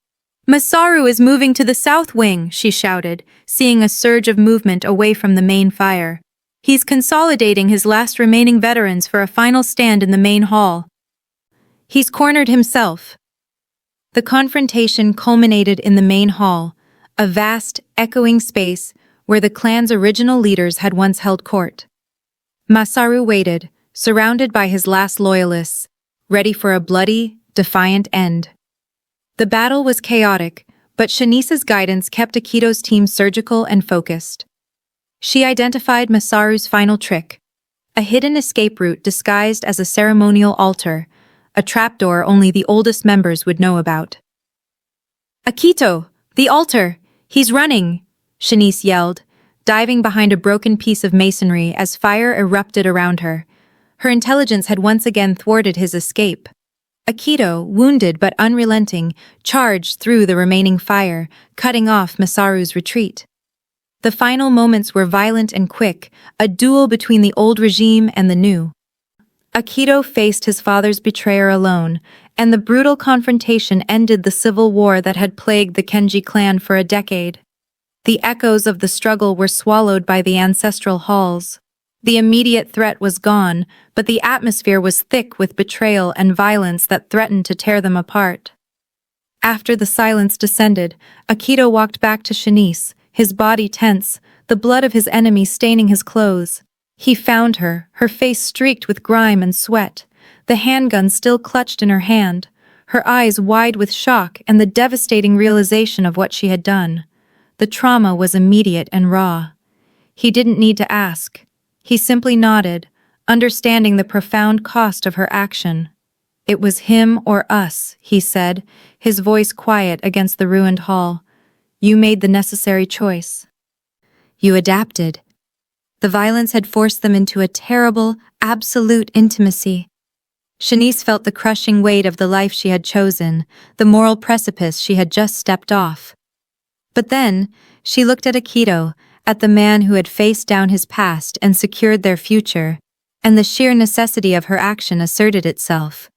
"Masaru is moving to the south wing," she shouted, seeing a surge of movement away from the main fire. "He's consolidating his last remaining veterans for a final stand in the main hall. He's cornered himself." The confrontation culminated in the main hall, a vast, echoing space where the clan's original leaders had once held court. Masaru waited, surrounded by his last loyalists, ready for a bloody, defiant end. The battle was chaotic, but Shanice's guidance kept Akito's team surgical and focused. She identified Masaru's final trick, a hidden escape route disguised as a ceremonial altar, a trapdoor only the oldest members would know about. "Akito! The altar! He's running!" Shanice yelled, diving behind a broken piece of masonry as fire erupted around her. Her intelligence had once again thwarted his escape. Akito, wounded but unrelenting, charged through the remaining fire, cutting off Masaru's retreat. The final moments were violent and quick, a duel between the old regime and the new. Akito faced his father's betrayer alone, and the brutal confrontation ended the civil war that had plagued the Kenji clan for a decade. The echoes of the struggle were swallowed by the ancestral halls. The immediate threat was gone, but the atmosphere was thick with betrayal and violence that threatened to tear them apart. After the silence descended, Akito walked back to Shanice, his body tense, the blood of his enemy staining his clothes. He found her, her face streaked with grime and sweat, the handgun still clutched in her hand, her eyes wide with shock and the devastating realization of what she had done. The trauma was immediate and raw. He didn't need to ask. He simply nodded, understanding the profound cost of her action. "It was him or us," he said, his voice quiet against the ruined hall. "You made the necessary choice. You adapted." The violence had forced them into a terrible, absolute intimacy. Shanice felt the crushing weight of the life she had chosen, the moral precipice she had just stepped off. But then, she looked at Akito, at the man who had faced down his past and secured their future, and the sheer necessity of her action asserted itself.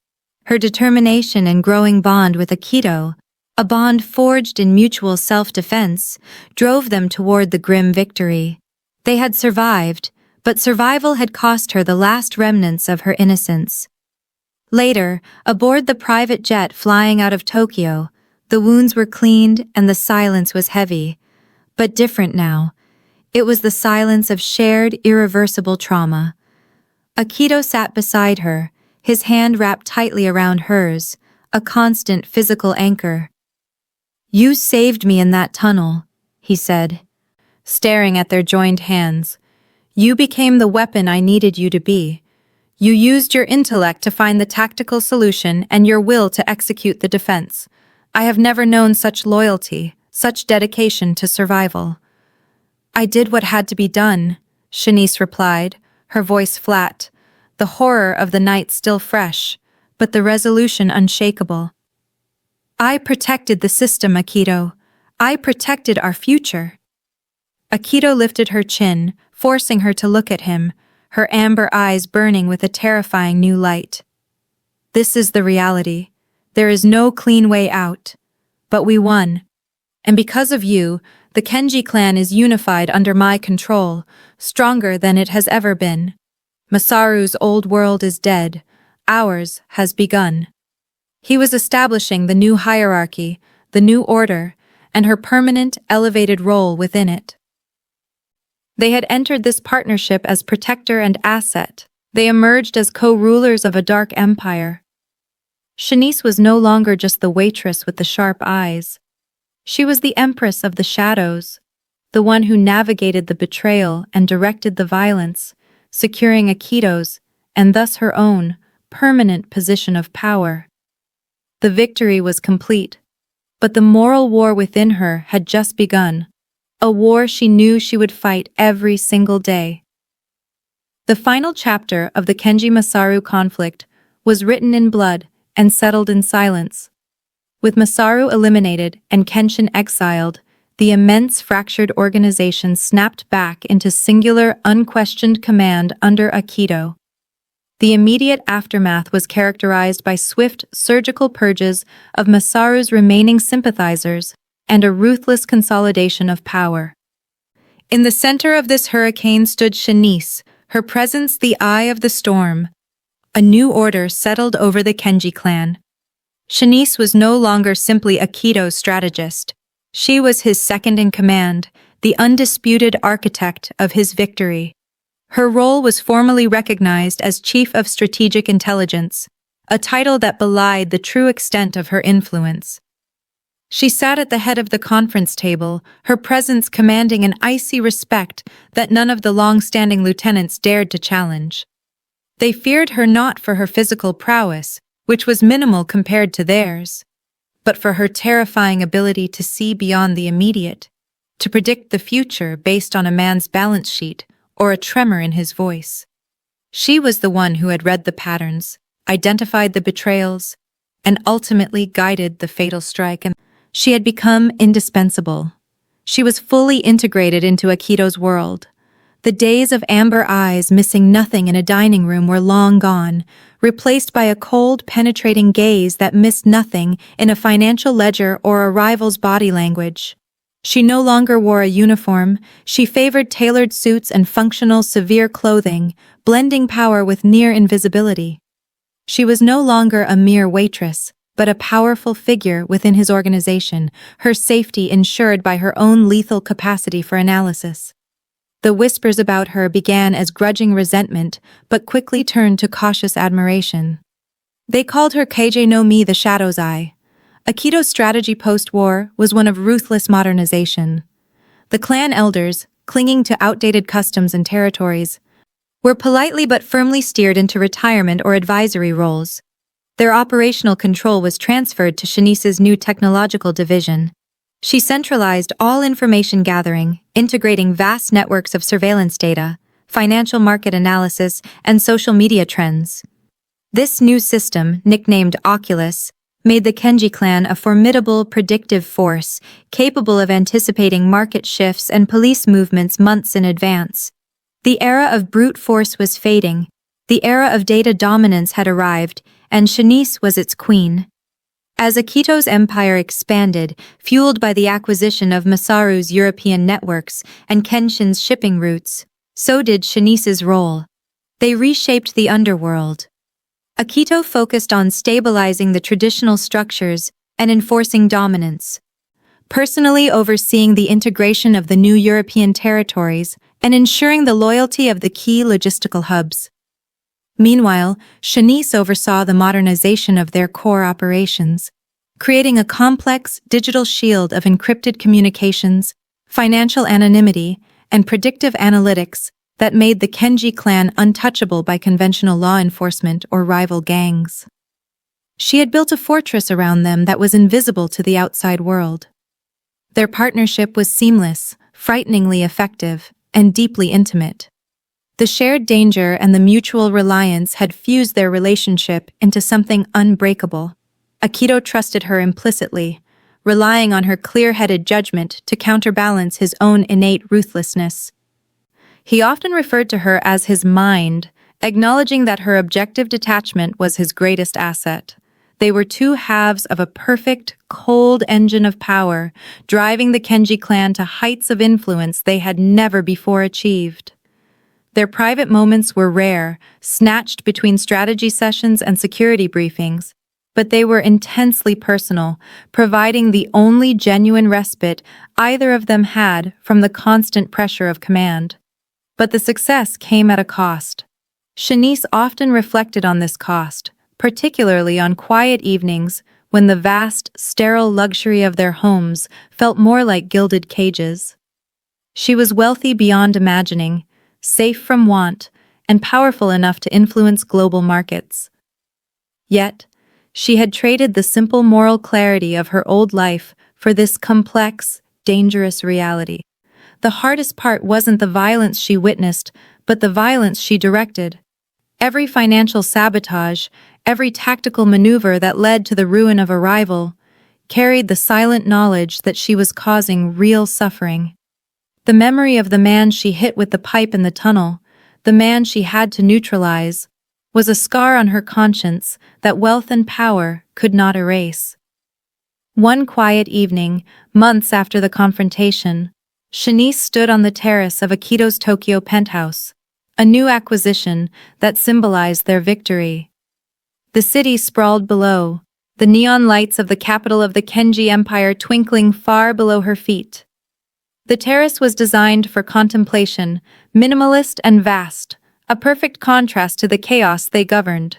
Her determination and growing bond with Akito, a bond forged in mutual self-defense, drove them toward the grim victory. They had survived, but survival had cost her the last remnants of her innocence. Later, aboard the private jet flying out of Tokyo, the wounds were cleaned and the silence was heavy, but different now. It was the silence of shared, irreversible trauma. Akito sat beside her, his hand wrapped tightly around hers, a constant physical anchor. "You saved me in that tunnel," he said, staring at their joined hands. "You became the weapon I needed you to be. You used your intellect to find the tactical solution and your will to execute the defense. I have never known such loyalty, such dedication to survival." "I did what had to be done," Shanice replied, her voice flat, the horror of the night still fresh, but the resolution unshakable. "I protected the system, Akito. I protected our future." Akito lifted her chin, forcing her to look at him, her amber eyes burning with a terrifying new light. "This is the reality. There is no clean way out. But we won. And because of you, the Kenji clan is unified under my control, stronger than it has ever been. Masaru's old world is dead. Ours has begun." He was establishing the new hierarchy, the new order, and her permanent, elevated role within it. They had entered this partnership as protector and asset. They emerged as co-rulers of a dark empire. Shanice was no longer just the waitress with the sharp eyes. She was the empress of the shadows, the one who navigated the betrayal and directed the violence, securing Akito's, and thus her own, permanent position of power. The victory was complete, but the moral war within her had just begun, a war she knew she would fight every single day. The final chapter of the Kenji-Masaru conflict was written in blood and settled in silence. With Masaru eliminated and Kenshin exiled, the immense fractured organization snapped back into singular, unquestioned command under Akito. The immediate aftermath was characterized by swift, surgical purges of Masaru's remaining sympathizers and a ruthless consolidation of power. In the center of this hurricane stood Shanice, her presence the eye of the storm. A new order settled over the Kenji clan. Shanice was no longer simply Akito's strategist. She was his second-in-command, the undisputed architect of his victory. Her role was formally recognized as Chief of Strategic Intelligence, a title that belied the true extent of her influence. She sat at the head of the conference table, her presence commanding an icy respect that none of the long-standing lieutenants dared to challenge. They feared her not for her physical prowess, which was minimal compared to theirs, but for her terrifying ability to see beyond the immediate, to predict the future based on a man's balance sheet or a tremor in his voice. She was the one who had read the patterns, identified the betrayals, and ultimately guided the fatal strike, and she had become indispensable. She was fully integrated into Akito's world. The days of amber eyes missing nothing in a dining room were long gone, replaced by a cold, penetrating gaze that missed nothing in a financial ledger or a rival's body language. She no longer wore a uniform. She favored tailored suits and functional, severe clothing, blending power with near invisibility. She was no longer a mere waitress, but a powerful figure within his organization, her safety ensured by her own lethal capacity for analysis. The whispers about her began as grudging resentment, but quickly turned to cautious admiration. They called her Keiji no Mi, the Shadow's Eye. Akito's strategy post-war was one of ruthless modernization. The clan elders, clinging to outdated customs and territories, were politely but firmly steered into retirement or advisory roles. Their operational control was transferred to Shanice's new technological division. She centralized all information gathering, integrating vast networks of surveillance data, financial market analysis, and social media trends. This new system, nicknamed Oculus, made the Kenji clan a formidable, predictive force, capable of anticipating market shifts and police movements months in advance. The era of brute force was fading, the era of data dominance had arrived, and Shanice was its queen. As Akito's empire expanded, fueled by the acquisition of Masaru's European networks and Kenshin's shipping routes, so did Shanice's role. They reshaped the underworld. Akito focused on stabilizing the traditional structures and enforcing dominance. personally overseeing the integration of the new European territories and ensuring the loyalty of the key logistical hubs. Meanwhile, Shanice oversaw the modernization of their core operations, creating a complex digital shield of encrypted communications, financial anonymity, and predictive analytics that made the Kenji clan untouchable by conventional law enforcement or rival gangs. She had built a fortress around them that was invisible to the outside world. Their partnership was seamless, frighteningly effective, and deeply intimate. The shared danger and the mutual reliance had fused their relationship into something unbreakable. Akito trusted her implicitly, relying on her clear-headed judgment to counterbalance his own innate ruthlessness. He often referred to her as his mind, acknowledging that her objective detachment was his greatest asset. They were two halves of a perfect, cold engine of power, driving the Kenji clan to heights of influence they had never before achieved. Their private moments were rare, snatched between strategy sessions and security briefings, but they were intensely personal, providing the only genuine respite either of them had from the constant pressure of command. But the success came at a cost. Shanice often reflected on this cost, particularly on quiet evenings when the vast, sterile luxury of their homes felt more like gilded cages. She was wealthy beyond imagining, safe from want, and powerful enough to influence global markets. Yet, she had traded the simple moral clarity of her old life for this complex, dangerous reality. The hardest part wasn't the violence she witnessed, but the violence she directed. Every financial sabotage, every tactical maneuver that led to the ruin of a rival, carried the silent knowledge that she was causing real suffering. The memory of the man she hit with the pipe in the tunnel, the man she had to neutralize, was a scar on her conscience that wealth and power could not erase. One quiet evening, months after the confrontation, Shanice stood on the terrace of Akito's Tokyo penthouse, a new acquisition that symbolized their victory. The city sprawled below, the neon lights of the capital of the Kenji Empire twinkling far below her feet. The terrace was designed for contemplation, minimalist and vast, a perfect contrast to the chaos they governed.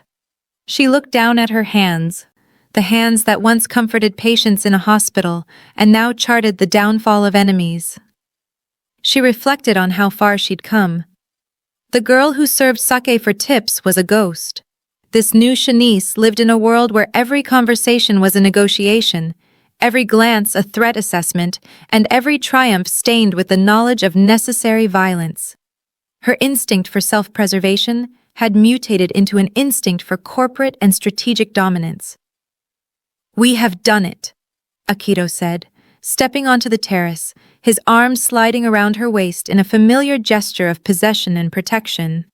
She looked down at her hands, the hands that once comforted patients in a hospital and now charted the downfall of enemies. She reflected on how far she'd come. The girl who served sake for tips was a ghost. This new Shanice lived in a world where every conversation was a negotiation, every glance a threat assessment, and every triumph stained with the knowledge of necessary violence. Her instinct for self-preservation had mutated into an instinct for corporate and strategic dominance. "We have done it," Akito said, stepping onto the terrace, his arms sliding around her waist in a familiar gesture of possession and protection.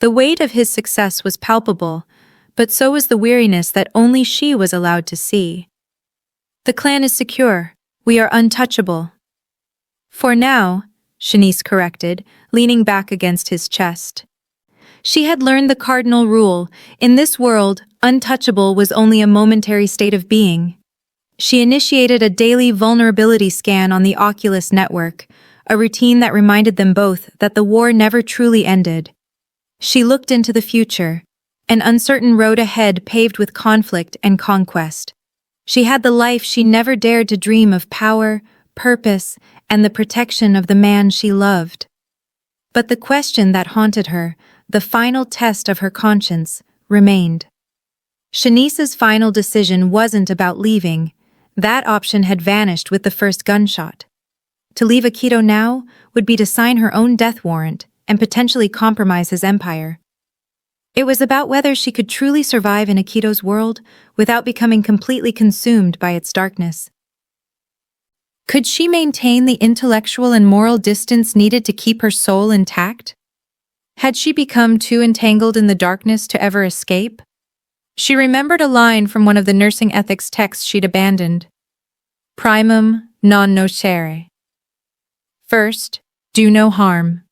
The weight of his success was palpable, but so was the weariness that only she was allowed to see. "The clan is secure. We are untouchable." "For now," Shanice corrected, leaning back against his chest. She had learned the cardinal rule: in this world, untouchable was only a momentary state of being. She initiated a daily vulnerability scan on the Oculus network, a routine that reminded them both that the war never truly ended. She looked into the future, an uncertain road ahead paved with conflict and conquest. She had the life she never dared to dream of: power, purpose, and the protection of the man she loved. But the question that haunted her, the final test of her conscience, remained. Shanice's final decision wasn't about leaving. That option had vanished with the first gunshot. To leave Akito now would be to sign her own death warrant and potentially compromise his empire. It was about whether she could truly survive in Akito's world without becoming completely consumed by its darkness. Could she maintain the intellectual and moral distance needed to keep her soul intact? Had she become too entangled in the darkness to ever escape? She remembered a line from one of the nursing ethics texts she'd abandoned. Primum non nocere. First, do no harm.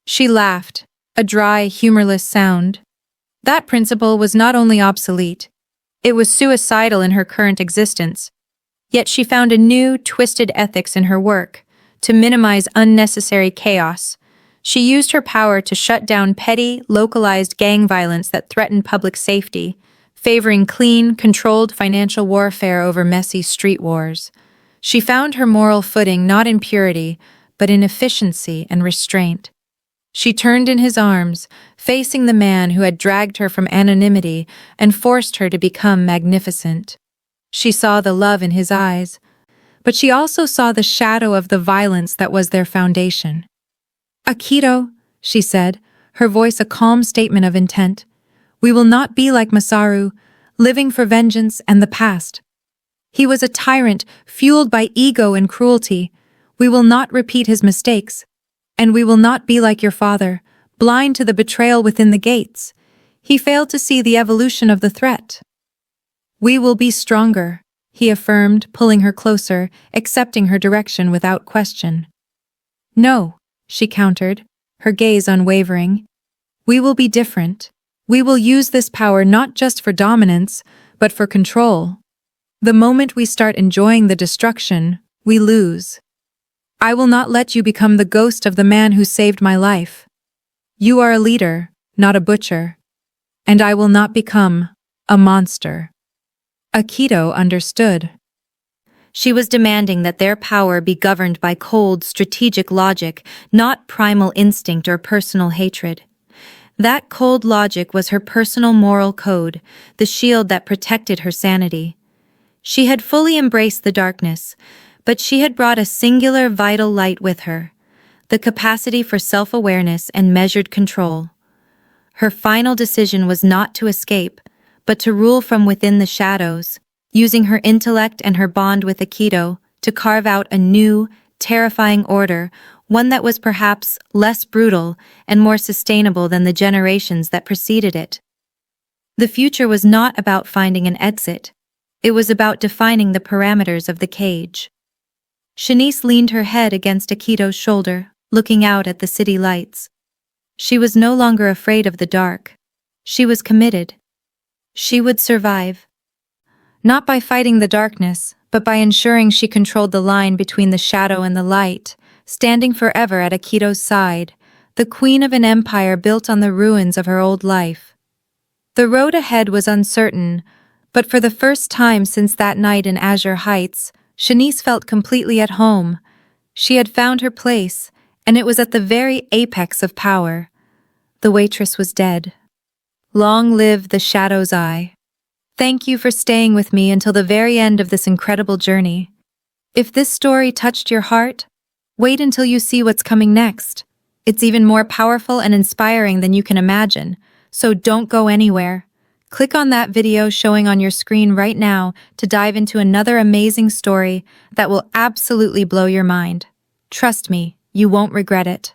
She laughed, a dry, humorless sound. That principle was not only obsolete, it was suicidal in her current existence. Yet she found a new, twisted ethics in her work to minimize unnecessary chaos. She used her power to shut down petty, localized gang violence that threatened public safety, favoring clean, controlled financial warfare over messy street wars. She found her moral footing not in purity, but in efficiency and restraint. She turned in his arms, facing the man who had dragged her from anonymity and forced her to become magnificent. She saw the love in his eyes, but she also saw the shadow of the violence that was their foundation. "Akito," she said, her voice a calm statement of intent, "we will not be like Masaru, living for vengeance and the past. He was a tyrant, fueled by ego and cruelty. We will not repeat his mistakes. And we will not be like your father, blind to the betrayal within the gates. He failed to see the evolution of the threat. We will be stronger," he affirmed, pulling her closer, accepting her direction without question. "No," she countered, her gaze unwavering. "We will be different. We will use this power not just for dominance, but for control. The moment we start enjoying the destruction, we lose. I will not let you become the ghost of the man who saved my life. You are a leader, not a butcher. And I will not become a monster." Akito understood. She was demanding that their power be governed by cold, strategic logic, not primal instinct or personal hatred. That cold logic was her personal moral code, the shield that protected her sanity. She had fully embraced the darkness, but she had brought a singular vital light with her, the capacity for self-awareness and measured control. Her final decision was not to escape, but to rule from within the shadows, using her intellect and her bond with Akito to carve out a new, terrifying order, one that was perhaps less brutal and more sustainable than the generations that preceded it. The future was not about finding an exit. It was about defining the parameters of the cage. Shanice leaned her head against Akito's shoulder, looking out at the city lights. She was no longer afraid of the dark. She was committed. She would survive. Not by fighting the darkness, but by ensuring she controlled the line between the shadow and the light, standing forever at Akito's side, the queen of an empire built on the ruins of her old life. The road ahead was uncertain, but for the first time since that night in Azure Heights, Shanice felt completely at home. She had found her place, and it was at the very apex of power. The waitress was dead. Long live the Shadow's Eye. Thank you for staying with me until the very end of this incredible journey. If this story touched your heart, wait until you see what's coming next. It's even more powerful and inspiring than you can imagine, so don't go anywhere. Click on that video showing on your screen right now to dive into another amazing story that will absolutely blow your mind. Trust me, you won't regret it.